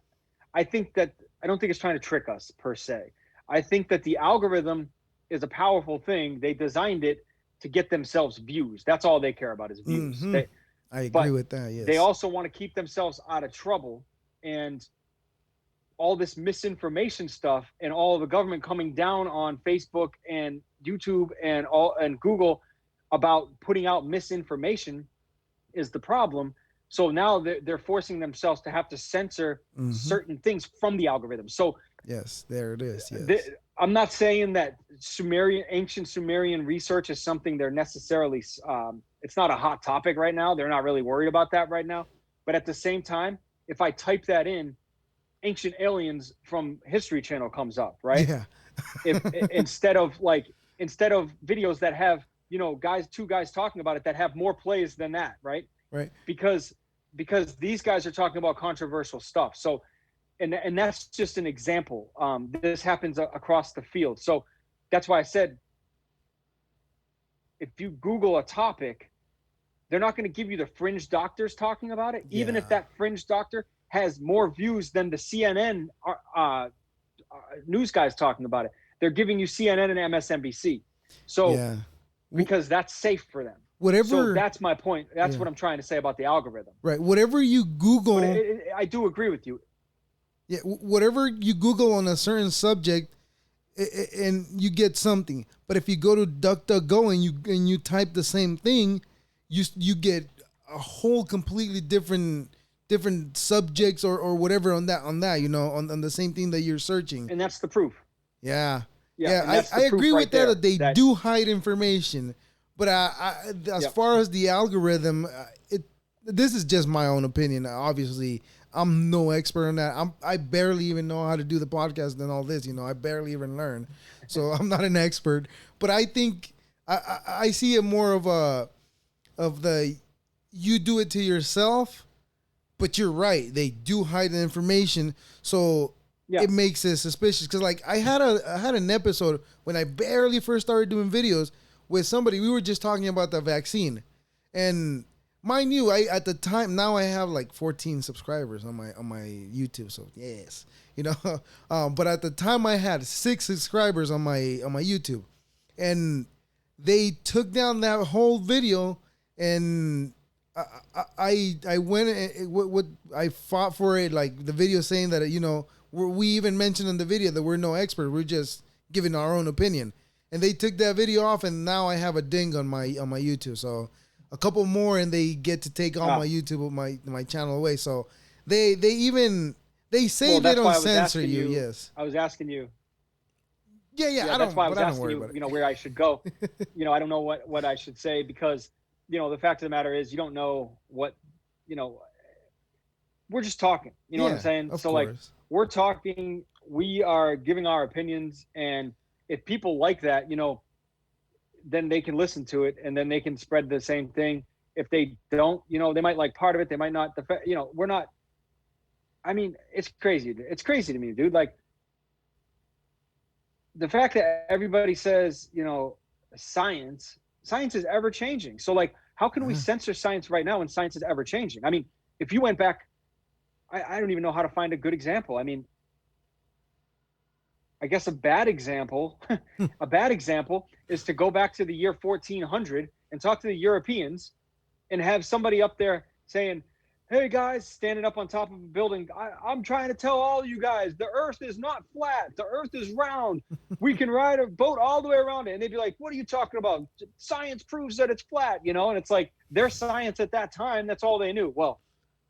trying to trick us per se. I think that the algorithm is a powerful thing. They designed it to get themselves views. That's all they care about is views.
Mm-hmm. I agree with that. Yes.
They also want to keep themselves out of trouble, and all this misinformation stuff and all of the government coming down on Facebook and YouTube and Google about putting out misinformation is the problem. So now they're forcing themselves to have to censor certain things from the algorithm. So
yes, there it is. Yes.
I'm not saying that ancient Sumerian research is something they're necessarily, it's not a hot topic right now. They're not really worried about that right now. But at the same time, if I type that in, Ancient Aliens from History Channel comes up, right?
Yeah.
instead of videos that have, two guys talking about it that have more plays than that, right?
Right.
Because these guys are talking about controversial stuff. So, and that's just an example. This happens across the field. So that's why I said, if you Google a topic, they're not going to give you the fringe doctors talking about it, even if that fringe doctor has more views than the CNN news guys talking about it. They're giving you CNN and MSNBC. So because that's safe for them. So that's my point. That's what I'm trying to say about the algorithm.
Right. Whatever you Google.
But I do agree with you.
Yeah. Whatever you Google on a certain subject and you get something. But if you go to DuckDuckGo and you type the same thing, you get a whole completely different subjects or whatever on that, on the same thing that you're searching.
And that's the proof.
Yeah. I agree with that they do hide information. But as far as the algorithm, this is just my own opinion. Obviously, I'm no expert on that. I barely even know how to do the podcast and all this. I barely even learn, so I'm not an expert. But I think I see it more of the you do it to yourself. But you're right; they do hide the information, so it makes it suspicious. Because like I had an episode when I barely first started doing videos with somebody. We were just talking about the vaccine, and mind you, at the time, now I have like 14 subscribers on my YouTube. So yes, but at the time I had 6 subscribers on my YouTube, and they took down that whole video, and I went and I fought for it, like the video saying that we even mentioned in the video that we're no expert, we're just giving our own opinion, and they took that video off, and now I have a ding on my YouTube. So a couple more, and they get to take all my YouTube, my channel away. So they say they don't censor you. Yes,
I was asking you.
Yeah.
That's why I was asking you, where I should go. I don't know what I should say, because the fact of the matter is you don't know what, we're just talking, what I'm saying? So course. Like we're talking, we are giving our opinions, and if people like that, then they can listen to it, and then they can spread the same thing. If they don't, they might like part of it. They might not, we're not, I mean, it's crazy. It's crazy to me, dude. Like the fact that everybody says, science is ever changing. So like, how can we
Yeah.
censor science right now when science is ever changing? I mean, if you went back, I don't even know how to find a good example. I mean, I guess a bad example, a bad example is to go back to the year 1400 and talk to the Europeans and have somebody up there saying, "Hey guys," standing up on top of a building, I'm trying to tell all you guys, the earth is not flat. The earth is round. We can ride a boat all the way around it. And they'd be like, "What are you talking about? Science proves that it's flat," And it's like their science at that time, that's all they knew. Well,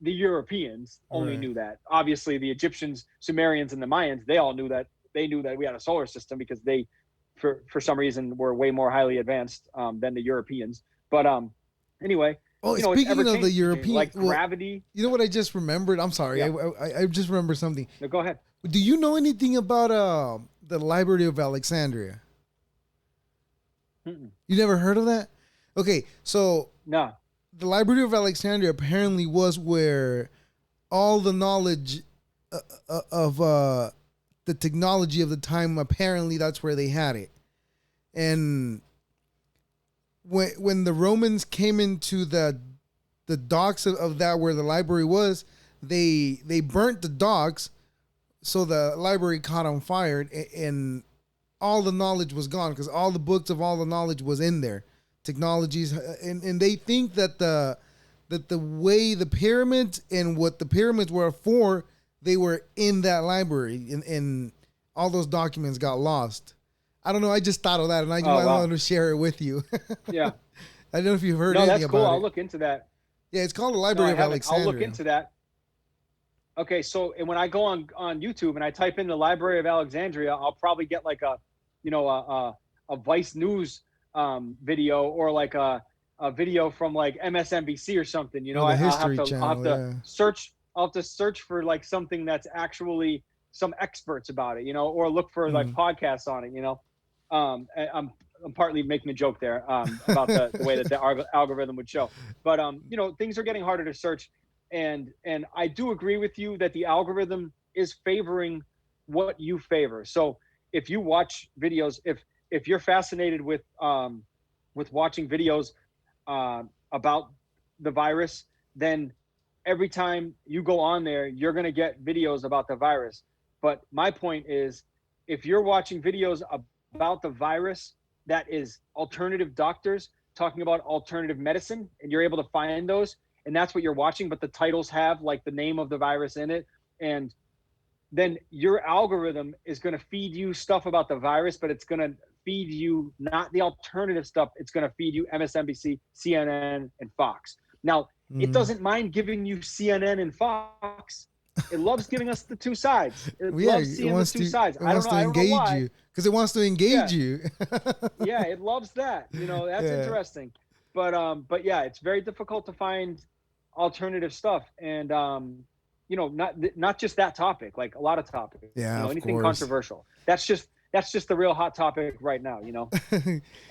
the Europeans only
Right.
knew that. Obviously, the Egyptians, Sumerians, and the Mayans, they all knew that. They knew that we had a solar system because they, for some reason, were way more highly advanced than the Europeans. But anyway,
Oh,
it's ever
speaking of the
changing,
European,
like
well,
gravity.
you know what I just remembered? I'm sorry,
Yeah,
I just remembered something.
no, go ahead.
Do you know anything about the Library of Alexandria?
Mm-mm.
You never heard of that? Okay, so
No.
the Library of Alexandria apparently was where all the knowledge of the technology of the time, apparently that's where they had it. And when the Romans came into the docks of that where the library was, they burnt the docks, so the library caught on fire, and all the knowledge was gone because all the books of all the knowledge was in there, technologies, and they think that the way the pyramids and what the pyramids were for, they were in that library, and all those documents got lost. I don't know. I just thought of that, and I
Oh
wanted
wow.
to share it with you.
Yeah.
I don't know if you've heard
No,
anything
that's cool.
about
I'll
it.
look into that.
Yeah, it's called the
No,
Library
I
of
haven't. I'll look
Alexandria.
into that. Okay, so and when I go on YouTube and I type in the Library of Alexandria, I'll probably get like a, you know, a Vice News video or like a video from like MSNBC or something.
Or the
I'll have
History
to
Channel, yeah.
search. I'll have to search for like something that's actually some experts about it, or look for like
Mm.
podcasts on it. I'm partly making a joke there about the way that the algorithm would show, but things are getting harder to search, and I do agree with you that the algorithm is favoring what you favor. So if you watch videos, if you're fascinated with watching videos about the virus, then every time you go on there, you're going to get videos about the virus. But my point is, if you're watching videos about the virus that is alternative doctors talking about alternative medicine, and you're able to find those, and that's what you're watching, but the titles have like the name of the virus in it, and then your algorithm is going to feed you stuff about the virus, but it's going to feed you not the alternative stuff. It's going to feed you MSNBC, CNN, and Fox. Now, it
Mm.
doesn't mind giving you CNN and Fox. It loves giving us the two sides. It
Well, yeah,
loves seeing the two sides.
it
I don't
wants
know.
to
I don't know
engage
why.
you because it wants to engage
Yeah,
you.
yeah, it loves that. That's
Yeah.
interesting. But yeah, it's very difficult to find alternative stuff, and not just that topic, like a lot of topics,
Yeah, of
anything
course.
controversial. That's just the real hot topic right now.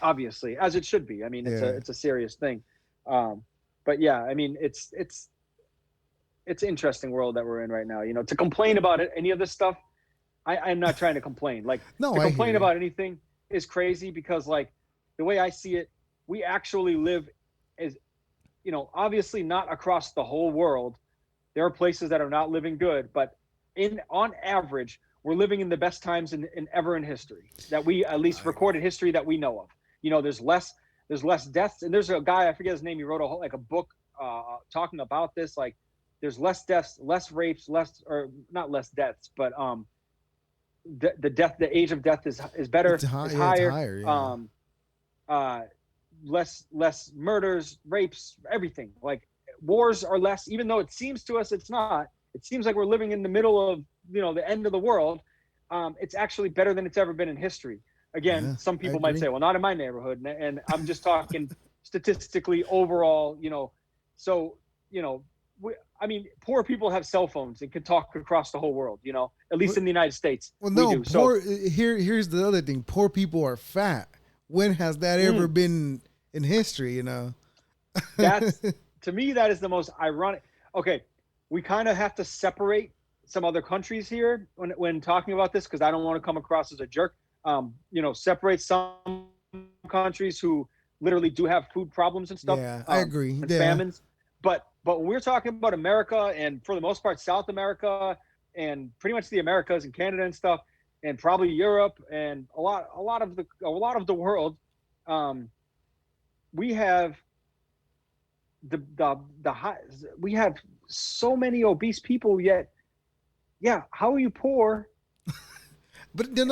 Obviously, as it should be. I mean, it's a
Yeah.
it's a serious thing. But yeah, I mean, it's an interesting world that we're in right now. To complain about it, any of this stuff, I'm not trying to complain. Like,
No,
to
I hear
complain
you.
about anything is crazy, because like the way I see it, we actually live as, obviously not across the whole world. There are places that are not living good, but on average, we're living in the best times in ever in history, that we, at least
I know.
recorded history, that we know of. There's less deaths, and there's a guy, I forget his name. He wrote a book talking about this. Like, there's less deaths, less rapes, less, or not less deaths, but the age of death is
It's
better,
high.
is
Yeah, it's
higher.
higher. Yeah.
Uh, less murders, rapes, everything. Like, wars are less, even though it seems to us it's not. It seems like we're living in the middle of the end of the world. It's actually better than it's ever been in history. Again,
Yeah,
some
I
people might
agree.
say, well, not in my neighborhood, and I'm just talking statistically overall. So I mean, poor people have cell phones and can talk across the whole world. At least in the United States,
Well,
we
no,
do. So
Here's the other thing. Poor people are fat. When has that ever
mm,
been in history?
that's to me, that is the most ironic. Okay, we kind of have to separate some other countries here when talking about this, because I don't want to come across as a jerk. Separate some countries who literally do have food problems and stuff,
Yeah, I agree.
and
Yeah,
famines. But when we're talking about America, and for the most part South America, and pretty much the Americas and Canada and stuff, and probably Europe, and a lot of the world, um, we have the high, we have so many obese people. Yet, yeah, how are you poor?
but
But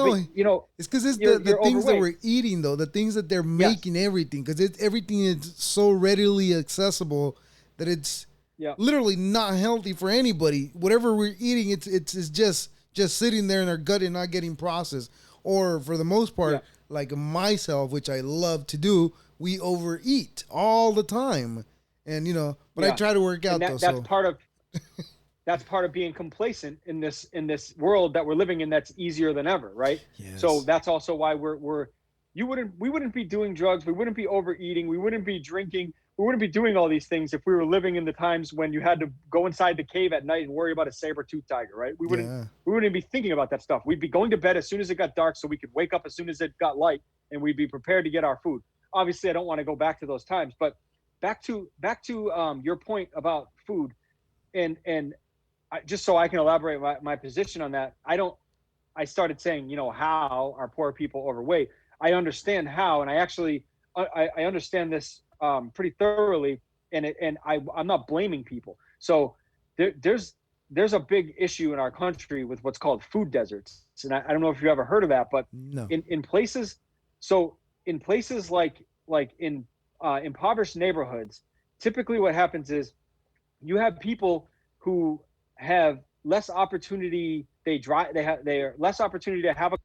it's because it's the
you're
things that
overweight.
we're eating, though, the things that they're
Yes.
making everything, because it's everything is so readily accessible that it's
Yeah.
literally not healthy for anybody. Whatever we're eating, it's just sitting there in our gut and not getting processed. Or for the most
Yeah.
part, like myself, which I love to do, we overeat all the time, and but I
Yeah.
try to work
And
out
that
though.
that's
So
part of being complacent in this world that we're living in, that's easier than ever, right? So
yes,
that's also why we wouldn't be doing drugs, we wouldn't be overeating, we wouldn't be drinking, we wouldn't be doing all these things if we were living in the times when you had to go inside the cave at night and worry about a saber-tooth tiger, right? we wouldn't
yeah,
we wouldn't be thinking about that stuff. We'd be going to bed as soon as it got dark so we could wake up as soon as it got light, and we'd be prepared to get our food. Obviously I don't want to go back to those times, but back to your point about food. And just so I can elaborate my position on that, I started saying, how are poor people overweight? I understand how, and I actually I understand this pretty thoroughly, and I'm not blaming people. So there's a big issue in our country with what's called food deserts, and I don't know if you ever heard of that, but
no,
in places, so in places like in impoverished neighborhoods, typically what happens is you have people who have less opportunity. They are less opportunity to have a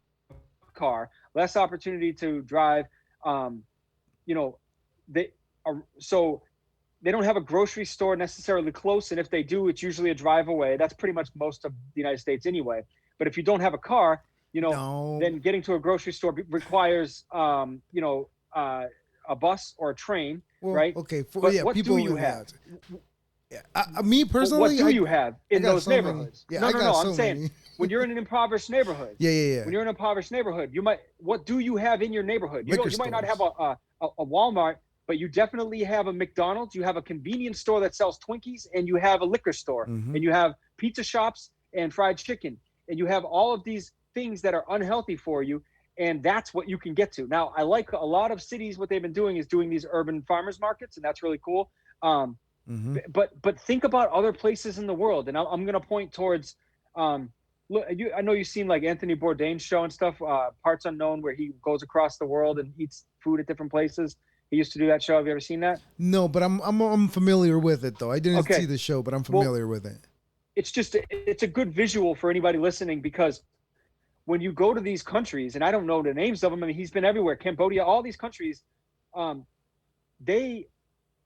car, less opportunity to drive. You know, they are, so they don't have a grocery store necessarily close, and if they do, it's usually a drive away. That's pretty much most of the United States anyway. But if you don't have a car,
no.
then getting to a grocery store requires a bus or a train,
Well,
right?
okay, for
But
yeah,
what do
people
you
in
have?
that. Yeah, me
But what
personally,
do you have
I
in
got
those
so many.
neighborhoods?
Yeah,
No,
I
no,
got
no. I'm
so
saying
many.
when you're in an impoverished neighborhood,
Yeah, yeah, yeah.
when you're in an impoverished neighborhood, what do you have in your neighborhood? You
Liquor
don't, you might not have
stores.
a Walmart, but you definitely have a McDonald's. You have a convenience store that sells Twinkies, and you have a liquor store,
Mm-hmm.
and you have pizza shops and fried chicken, and you have all of these things that are unhealthy for you. And that's what you can get to. Now, I like a lot of cities. What they've been doing is doing these urban farmers markets, and that's really cool. Um,
Mm-hmm.
but think about other places in the world, and I'm going to point towards. Look, I know you've seen like Anthony Bourdain's show and stuff, Parts Unknown, where he goes across the world and eats food at different places. He used to do that show. Have you ever seen that?
No, but I'm familiar with it though. I didn't see
Okay,
the show, but I'm
well,
familiar with it.
it's a good visual for anybody listening, because when you go to these countries, and I don't know the names of them. I mean, he's been everywhere, Cambodia, all these countries. Um, they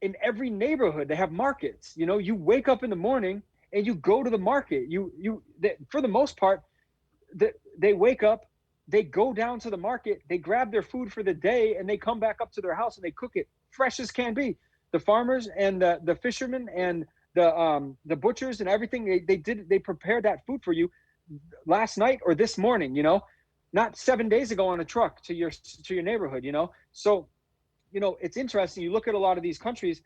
in every neighborhood they have markets. You wake up in the morning and you go to the market. For the most part, they wake up, they go down to the market, they grab their food for the day, and they come back up to their house and they cook it fresh as can be. The farmers and the fishermen and the butchers and everything, they prepared that food for you last night or this morning. Not 7 days ago on a truck to your neighborhood. So it's interesting. You look at a lot of these countries,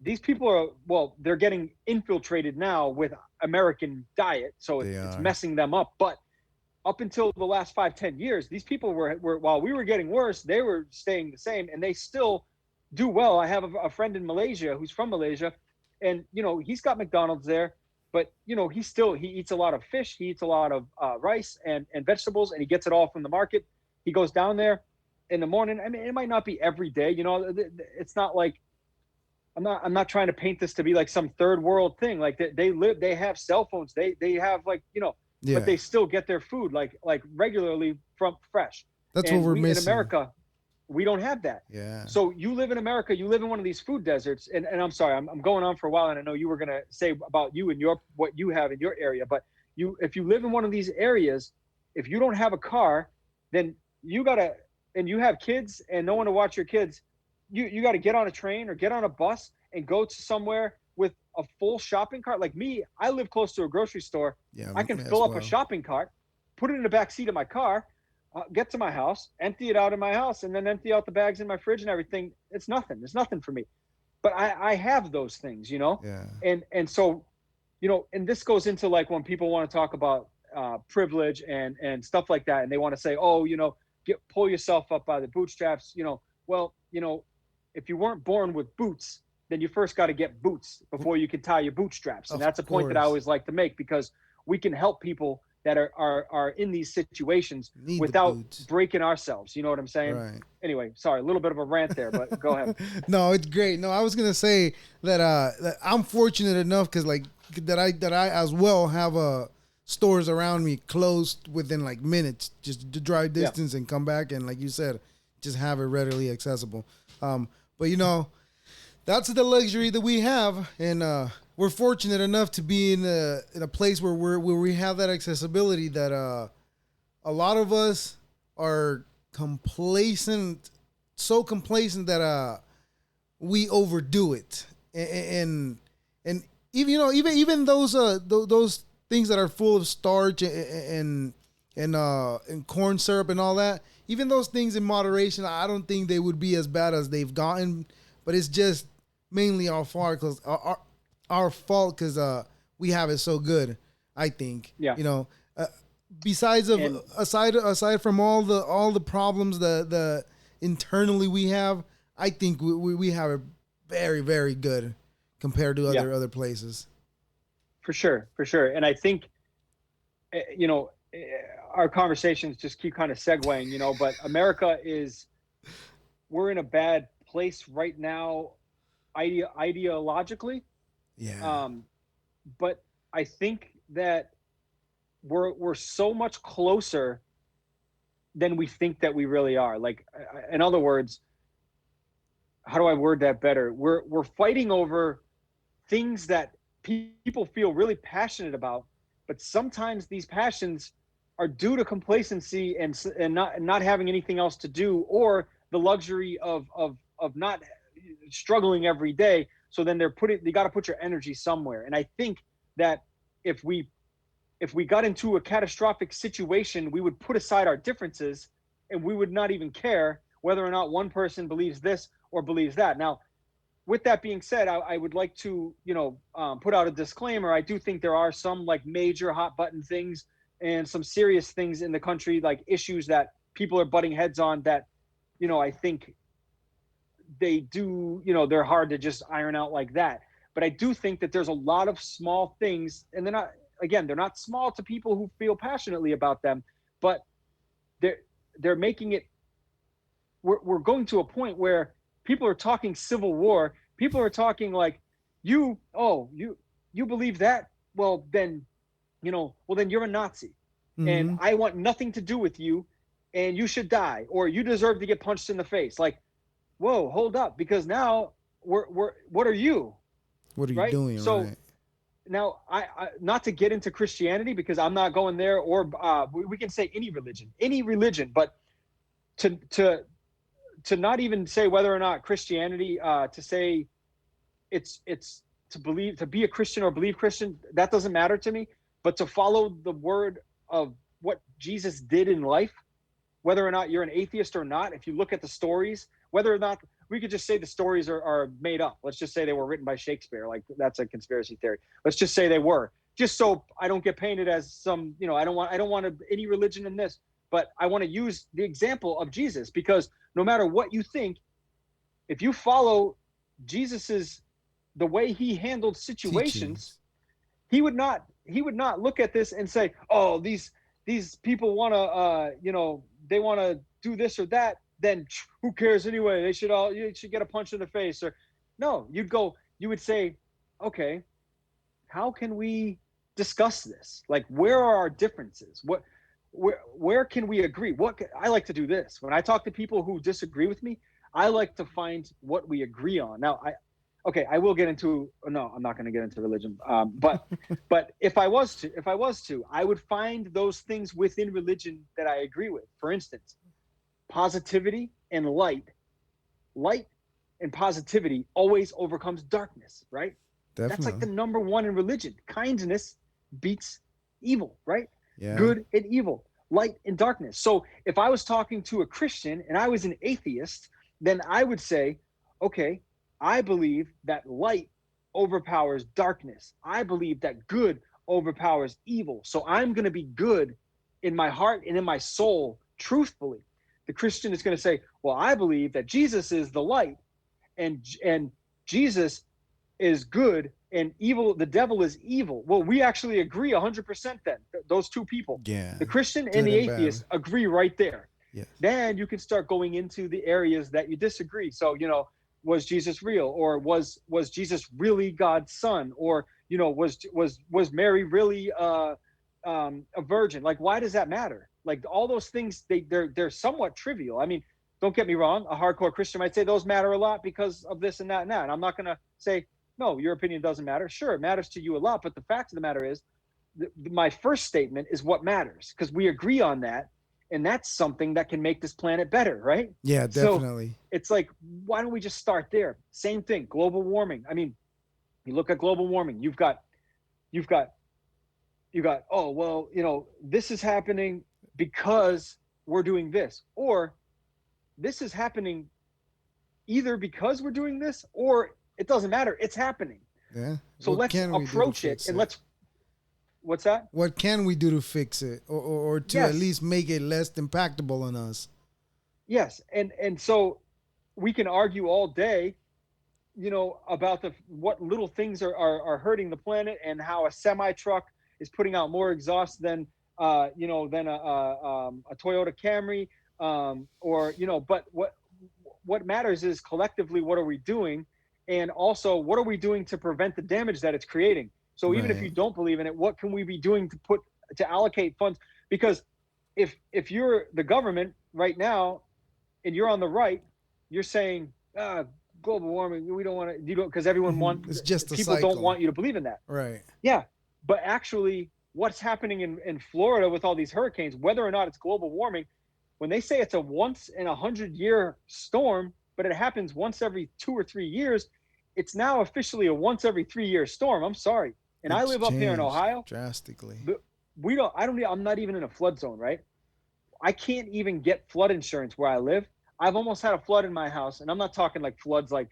these people are, well, they're getting infiltrated now with American diet, so
They
it's
are.
messing them up. But up until the last 5-10 years, these people were while we were getting worse, they were staying the same, and they still do well. I have a friend in Malaysia who's from Malaysia, and he's got McDonald's there, but he eats a lot of fish, he eats a lot of rice and vegetables, and he gets it all from the market. He goes down there in the morning. I mean, it might not be every day. It's not like, I'm not trying to paint this to be like some third world thing. Like they have cell phones. They have, like, but
Yeah,
they still get their food like regularly from fresh.
that's what
And
we're
we in
missing.
America, we don't have that.
Yeah.
So you live in America, you live in one of these food deserts, and I'm sorry, I'm going on for a while, and I know you were gonna say about you and what you have in your area, but if you live in one of these areas, if you don't have a car, then you gotta, and you have kids and no one to watch your kids, you got to get on a train or get on a bus and go to somewhere with a full shopping cart. Like me, I live close to a grocery store.
Yeah,
I can
me
fill
as
up a
well.
shopping cart, put it in the back seat of my car, get to my house, empty it out in my house, and then empty out the bags in my fridge and everything. It's nothing. It's nothing for me. But I have those things, you know,
Yeah.
and so, you know, and this goes into like when people want to talk about privilege and stuff like that, and they want to say, oh, you know, pull yourself up by the bootstraps, you know. Well, you know, if you weren't born with boots, then you first got to get boots before you can tie your bootstraps. And
Of
that's a point that I
course.
always like to make, because we can help people that are in these situations
Need the
without
boots.
breaking ourselves. You know what I'm saying?
Right.
Anyway, sorry, a little bit of a rant there, but go ahead.
No, it's great. No, I was gonna say that I'm fortunate enough because like that I as well have stores around me closed within like minutes, just to drive
Yeah,
distance and come back, and like you said, just have it readily accessible. But you know, that's the luxury that we have, and we're fortunate enough to be in a place where we have that accessibility that a lot of us are complacent, so complacent that we overdo it, and even you know even those things that are full of starch and corn syrup and all that, even those things in moderation, I don't think they would be as bad as they've gotten, but it's just mainly our fault because our fault because we have it so good. I think
yeah,
you know. Besides of
and
aside from all the problems the internally we have, I think we have it very very good compared to
yeah,
other places.
for sure, for sure. And I think, you know, our conversations just keep kind of segueing, you know, but America is, we're in a bad place right now, ideologically.
Yeah,
Um, but I think that we're so much closer than we think that we really are. Like, in other words, how do I word that better? We're fighting over things that people feel really passionate about, but sometimes these passions are due to complacency and not having anything else to do, or the luxury of not struggling every day. So then they got to put your energy somewhere. And I think that if we if we got into a catastrophic situation, we would put aside our differences and we would not even care whether or not one person believes this or believes that. Now, with that being said, I would like to, you know, put out a disclaimer. I do think there are some like major hot button things and some serious things in the country, like issues that people are butting heads on that, you know, I think they do, you know, they're hard to just iron out like that. But I do think that there's a lot of small things, and they're not, again, they're not small to people who feel passionately about them, but they're they're making it, we're going to a point where people are talking civil war. People are talking like, you believe that? Well then, you know, well then you're a Nazi, and
mm-hmm.
I want nothing to do with you, and you should die, or you deserve to get punched in the face. Like, whoa, hold up, because now we're what are you,
What are you
right?
doing,
So
right?
now I not to get into Christianity because I'm not going there, or we can say any religion, but to to to not even say whether or not Christianity, to say it's to believe, to be a Christian or believe Christian, that doesn't matter to me. But to follow the word of what Jesus did in life, whether or not you're an atheist or not, if you look at the stories, whether or not we could just say the stories are made up. Let's just say they were written by Shakespeare. Like, that's a conspiracy theory. Let's just say they were. Just so I don't get painted as some, you know, I don't want any religion in this, but I want to use the example of Jesus, because no matter what you think, if you follow Jesus's, the way he handled situations,
Teachings.
he would not look at this and say, oh, these people want to, you know, they want to do this or that, then who cares anyway, you should get a punch in the face. Or no, you would say, okay, how can we discuss this? Like, where are our differences? Where can we agree? I like to do this when I talk to people who disagree with me. I like to find what we agree on. Now, okay, I will get into, no, I'm not going to get into religion. But if I was to, I would find those things within religion that I agree with. For instance, positivity and light and positivity always overcomes darkness, right? That's like the
Definitely.
number one in religion. Kindness beats evil, right?
Yeah.
Good and evil, light and darkness. So if I was talking to a Christian and I was an atheist, then I would say, okay, I believe that light overpowers darkness. I believe that good overpowers evil. So I'm going to be good in my heart and in my soul, truthfully. The Christian is going to say, well, I believe that Jesus is the light, and Jesus is good and evil, the devil is evil. Well, we actually agree 100%. Then those two people,
Yeah.
the Christian and
Good
the
and bad.
atheist, agree right there.
Yes.
Then you can start going into the areas that you disagree. So, was Jesus real, or was Jesus really God's son, or was Mary really a virgin? Like, why does that matter? Like, all those things, they're somewhat trivial. I mean, don't get me wrong, a hardcore Christian might say those matter a lot because of this and that and that. And I'm not going to say, no, your opinion doesn't matter. Sure, it matters to you a lot. But the fact of the matter is, my first statement is what matters, because we agree on that. And that's something that can make this planet better, right?
Yeah,
So
definitely.
it's like, why don't we just start there? Same thing, global warming. I mean, you look at global warming, you've got, oh, well, this is happening because we're doing this, or this is happening either because we're doing this, or it doesn't matter, it's happening.
Yeah.
So
What
let's
can we do to
approach it
fix
and
it?
let's, what's that?
What can we do to fix it, or to at
Yes,
least make it less impactable on us?
yes. And so we can argue all day, about the what little things are hurting the planet, and how a semi truck is putting out more exhaust than a Toyota Camry, or but what matters is, collectively, what are we doing, and also what are we doing to prevent the damage that it's creating. So even if
Right.
you don't believe in it, what can we be doing to allocate funds? Because if you're the government right now and you're on the right, you're saying, global warming, we don't want to, because everyone
It's just a
people don't
cycle.
want you to believe in that.
Right.
Yeah, but actually, what's happening in Florida with all these hurricanes, whether or not it's global warming, when they say it's a once in 100-year storm, but it happens once every 2 or 3 years, it's now officially a once every 3 year storm. I'm sorry, and I
It's
live up here in
changed
Ohio.
drastically.
But I'm not even in a flood zone, right? I can't even get flood insurance where I live. I've almost had a flood in my house, and I'm not talking like floods like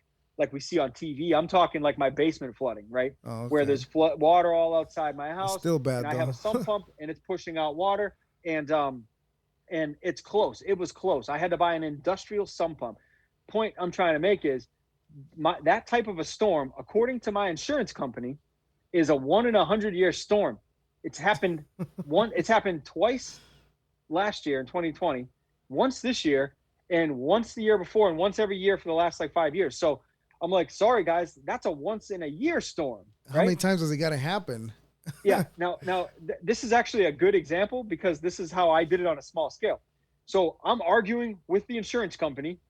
we see on TV. I'm talking like my basement flooding, right?
Oh,
Where
okay.
there's water all outside my
It's
house,
still
and
bad
I have a
though.
sump pump, and it's pushing out water, and it's close. It was close. I had to buy an industrial sump pump. Point I'm trying to make is, that type of a storm, according to my insurance company, is a 1 in 100-year storm. It's happened It's happened twice last year in 2020, once this year, and once the year before, and once every year for the last like 5 years. So I'm like, sorry guys, that's a once in a year storm,
How many
right?
times does it got to happen?
Yeah. Now, this is actually a good example, because this is how I did it on a small scale. So I'm arguing with the insurance company,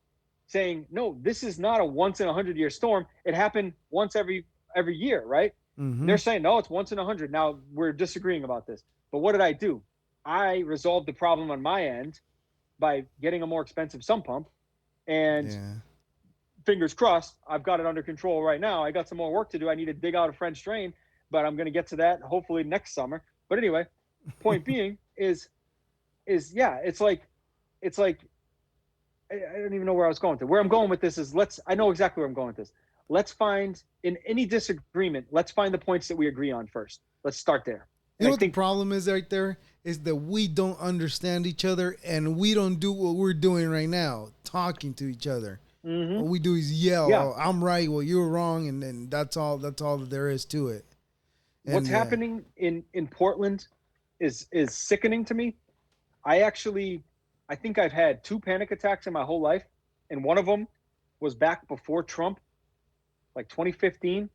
saying, no, this is not a once in 100-year storm. It happened once every year, right? And
Mm-hmm.
they're saying, no, it's once in 100. Now we're disagreeing about this. But what did I do? I resolved the problem on my end by getting a more expensive sump pump, and
Yeah.
fingers crossed, I've got it under control right now. I got some more work to do. I need to dig out a French drain, but I'm going to get to that hopefully next summer. But anyway, point being is yeah, it's like I don't even know where I was going to. Where I'm going with this is, I know exactly where I'm going with this. Let's find, in any disagreement, let's find the points that we agree on first. Let's start there.
You
And
know
I
what the
think,
problem is right there? Is that we don't understand each other, and we don't do what we're doing right now, talking to each other. All
mm-hmm,
we do is yell,
yeah,
oh, I'm right, well, you're wrong, and then that's all that there is to it.
what's
And
happening in Portland is sickening to me. I think I've had two panic attacks in my whole life, and one of them was back before Trump, like 2015.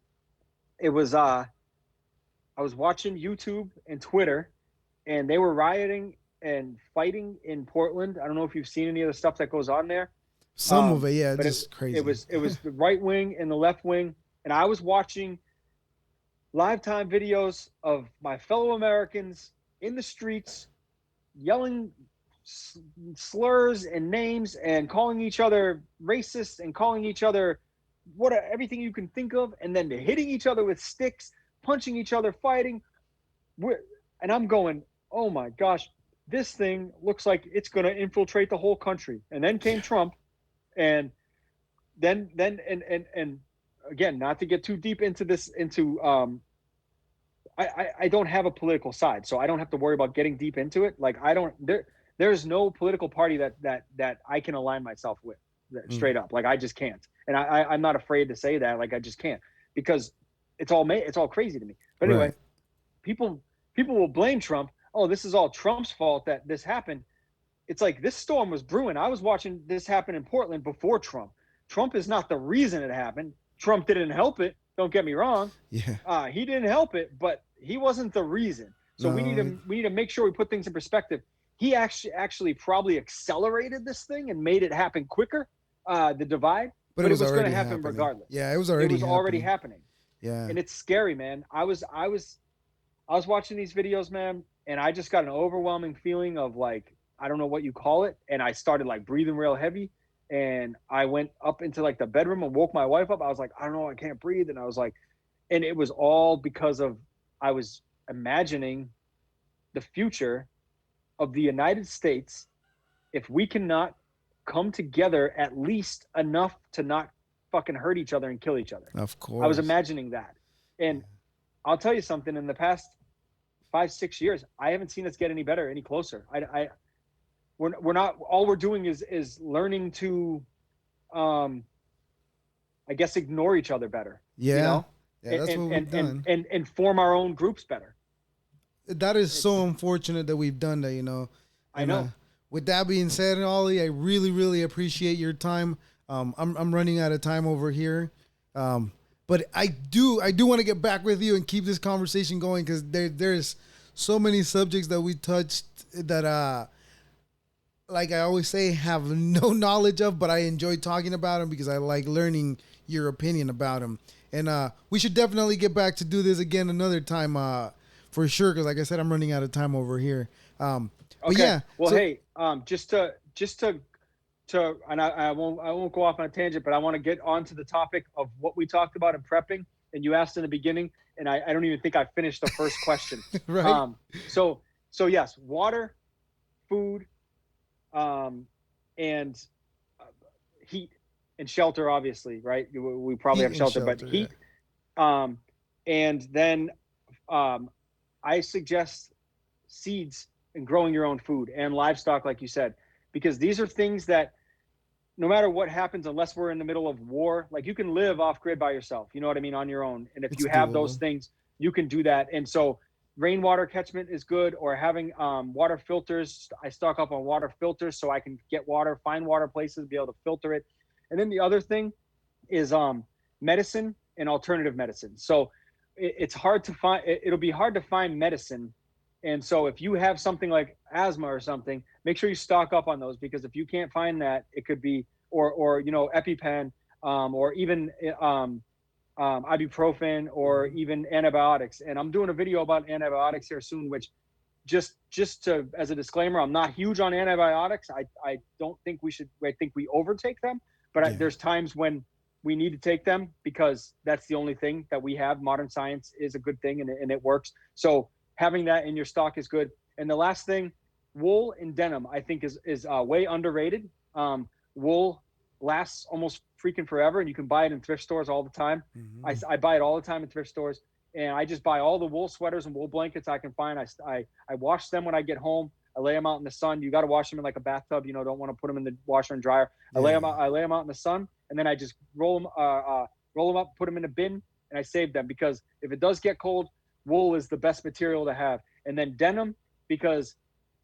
It was I was watching YouTube and Twitter, and they were rioting and fighting in Portland. I don't know if you've seen any of the stuff that goes on there,
some of it, yeah,
but
just
it
crazy.
was it was the right wing and the left wing, and I was watching live time videos of my fellow Americans in the streets yelling slurs and names, and calling each other racist, and calling each other everything you can think of, and then they're hitting each other with sticks, punching each other, fighting. We're, and I'm going, oh my gosh, this thing looks like it's going to infiltrate the whole country. And then came Trump, and and again, not to get too deep into this, into I don't have a political side, so I don't have to worry about getting deep into it. Like I don't there's no political party that I can align myself with, straight up. Like I just can't, and I'm not afraid to say that. Like I just can't, because it's all crazy to me. But anyway,
Right.
people people will blame Trump. Oh, this is all Trump's fault that this happened. It's like this storm was brewing. I was watching this happen in Portland before Trump. Trump is not the reason it happened. Trump didn't help it. Don't get me wrong.
Yeah.
He didn't help it, but he wasn't the reason. So
No.
we need to make sure we put things in perspective. He actually probably accelerated this thing and made it happen quicker, the divide,
But it
but it
was
was going to
already
happen
happening.
regardless.
Yeah, it was
It
already
was already
happening.
happening,
Yeah.
and it's scary, man. I was watching these videos, man, and I just got an overwhelming feeling of like, I don't know what you call it, and I started like breathing real heavy, and I went up into like the bedroom and woke my wife up. I was like, I don't know, I can't breathe, and I was like, and it was all because of, I was imagining the future of the United States if we cannot come together at least enough to not fucking hurt each other and kill each other.
Of
I was
course.
imagining that. And I'll tell you something, in the past 5, 6 years, I haven't seen us get any better, any closer. We're not, all we're doing is learning to, um, I guess, ignore each other better, you
Yeah.
know,
Yeah, that's what we've done.
and form our own groups better.
That is
It's,
so unfortunate that we've done that, you know.
I
And
know.
with that being said, Ollie, I really, really appreciate your time. I'm running out of time over here. But I do want to get back with you and keep this conversation going, because there's so many subjects that we touched that like I always say, have no knowledge of, but I enjoy talking about them because I like learning your opinion about them. And we should definitely get back to do this again another time, for sure. Because like I said, I'm running out of time over here. But
Okay.
yeah,
Well,
so
hey, and I won't go off on a tangent, but I want to get onto the topic of what we talked about in prepping. And you asked in the beginning, and I don't even think I finished the first question.
right,
Um, so yes, water, food, um, and heat and shelter, obviously, right? We probably
heat
have
and
shelter, but
shelter. Yeah,
heat. Um, and then um, I suggest seeds and growing your own food and livestock, like you said, because these are things that no matter what happens, unless we're in the middle of war, like you can live off grid by yourself, you know what I mean, on your own. And if
it's
you have those
doable.
things, you can do that. And so rainwater catchment is good, or having water filters. I stock up on water filters so I can get water, find water places, be able to filter it. And then the other thing is medicine and alternative medicine. So it's hard to find. It'll be hard to find medicine, and so if you have something like asthma or something, make sure you stock up on those, because if you can't find that, it could be, or you know, EpiPen, or even ibuprofen, or
Mhm.
even antibiotics. And I'm doing a video about antibiotics here soon, which just to, as a disclaimer, I'm not huge on antibiotics. I don't think we should. I think we overtake them, but
Yeah,
there's times when we need to take them, because that's the only thing that we have. Modern science is a good thing, and it works. So having that in your stock is good. And the last thing, wool and denim, I think is way underrated. Wool lasts almost freaking forever, and you can buy it in thrift stores all the time.
hmm
I buy it all the time in thrift stores, and I just buy all the wool sweaters and wool blankets I can find. I wash them when I get home. I lay them out in the sun. You got to wash them in like a bathtub. You know, don't want to put them in the washer and dryer.
yeah.
I lay them out in the sun, and then I just roll them up, put them in a bin, and I save them, because if it does get cold, wool is the best material to have. And then denim, because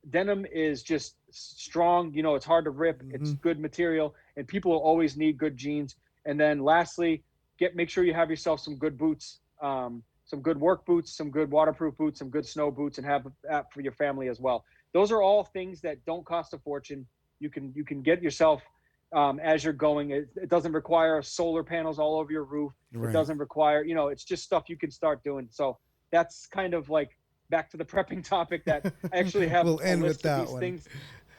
denim is just strong. You know, it's hard to rip. It's
hmm
good material, and people will always need good jeans. And then lastly, make sure you have yourself some good boots, some good work boots, some good waterproof boots, some good snow boots, and have that for your family as well. Those are all things that don't cost a fortune. You can get yourself as you're going. It doesn't require solar panels all over your roof. It
Right.
doesn't require, you know, it's just stuff you can start doing. So that's kind of like back to the prepping topic, that I actually have
We'll
a
end with
list of
that
these
one.
things.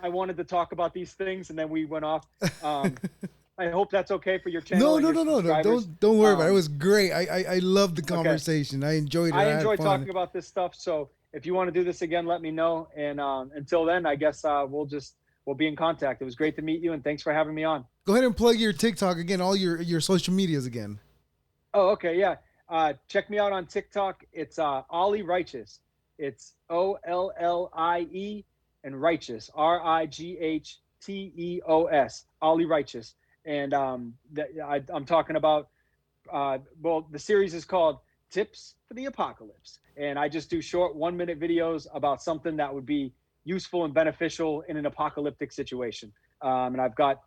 I wanted to talk about these things, and then we went off. Um, I hope that's okay for your
No,
channel and
no,
your
no, no, no.
subscribers.
Don't worry about it. It was great. I loved the
Okay.
conversation. I enjoyed it.
I
I had
enjoy
fun.
talking about this stuff. So if you want to do this again, let me know. And until then, I guess we'll be in contact. It was great to meet you, and thanks for having me on.
Go ahead and plug your TikTok again, all your social medias again.
Oh, okay, yeah. Check me out on TikTok. It's Ollierighteous. It's Ollie and righteous, Righteous. Ollierighteous. And I'm talking about well, the series is called Tips for the Apocalypse. And I just do short 1 minute videos about something that would be useful and beneficial in an apocalyptic situation. And I've got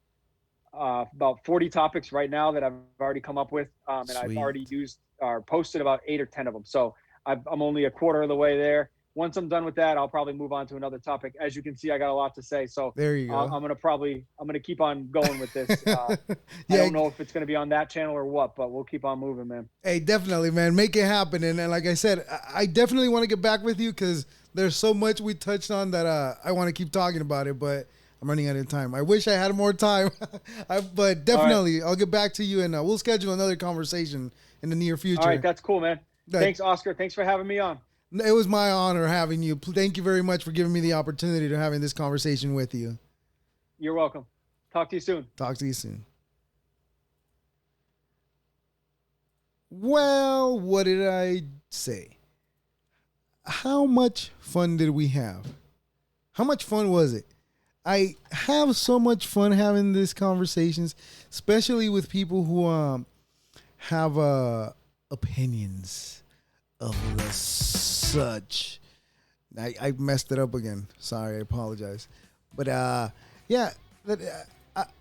about 40 topics right now that I've already come up with. And I've
Sweet.
already used or posted about 8 or 10 of them. So I'm only a quarter of the way there. Once I'm done with that, I'll probably move on to another topic. As you can see, I got a lot to say. So
There you go.
I'm gonna keep on going with this. I
Yeah.
don't know if it's gonna be on that channel or what, but we'll keep on moving, man.
Hey, definitely, man. Make it happen. And like I said, I definitely want to get back with you because there's so much we touched on that I want to keep talking about it, but I'm running out of time. I wish I had more time, but definitely I'll get back to you and we'll schedule another conversation in the near future.
All right, that's cool, man. Thanks, Oscar. Thanks for having me on.
It was my honor having you. Thank you very much for giving me the opportunity to having this conversation with you.
You're welcome. Talk to you soon.
Talk to you soon. Well, what did I say? How much fun did we have? How much fun was it? I have so much fun having these conversations, especially with people who have opinions of the such. I messed it up again. Sorry, I apologize. But yeah,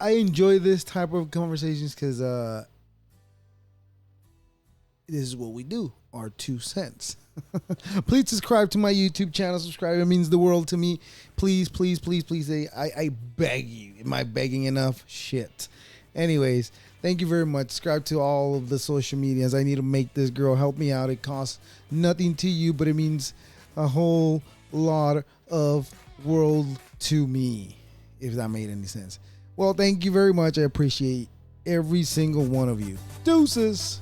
I enjoy this type of conversations because this is what we do. Our 2 cents. Please subscribe to my YouTube channel. Subscribe. It means the world to me. Please, please, please, please. I beg you. Am I begging enough? Shit. Anyways, thank you very much. Subscribe to all of the social medias. I need to make this girl help me out. It costs nothing to you, but it means a whole lot of world to me, if that made any sense. Well, thank you very much. I appreciate every single one of you. Deuces.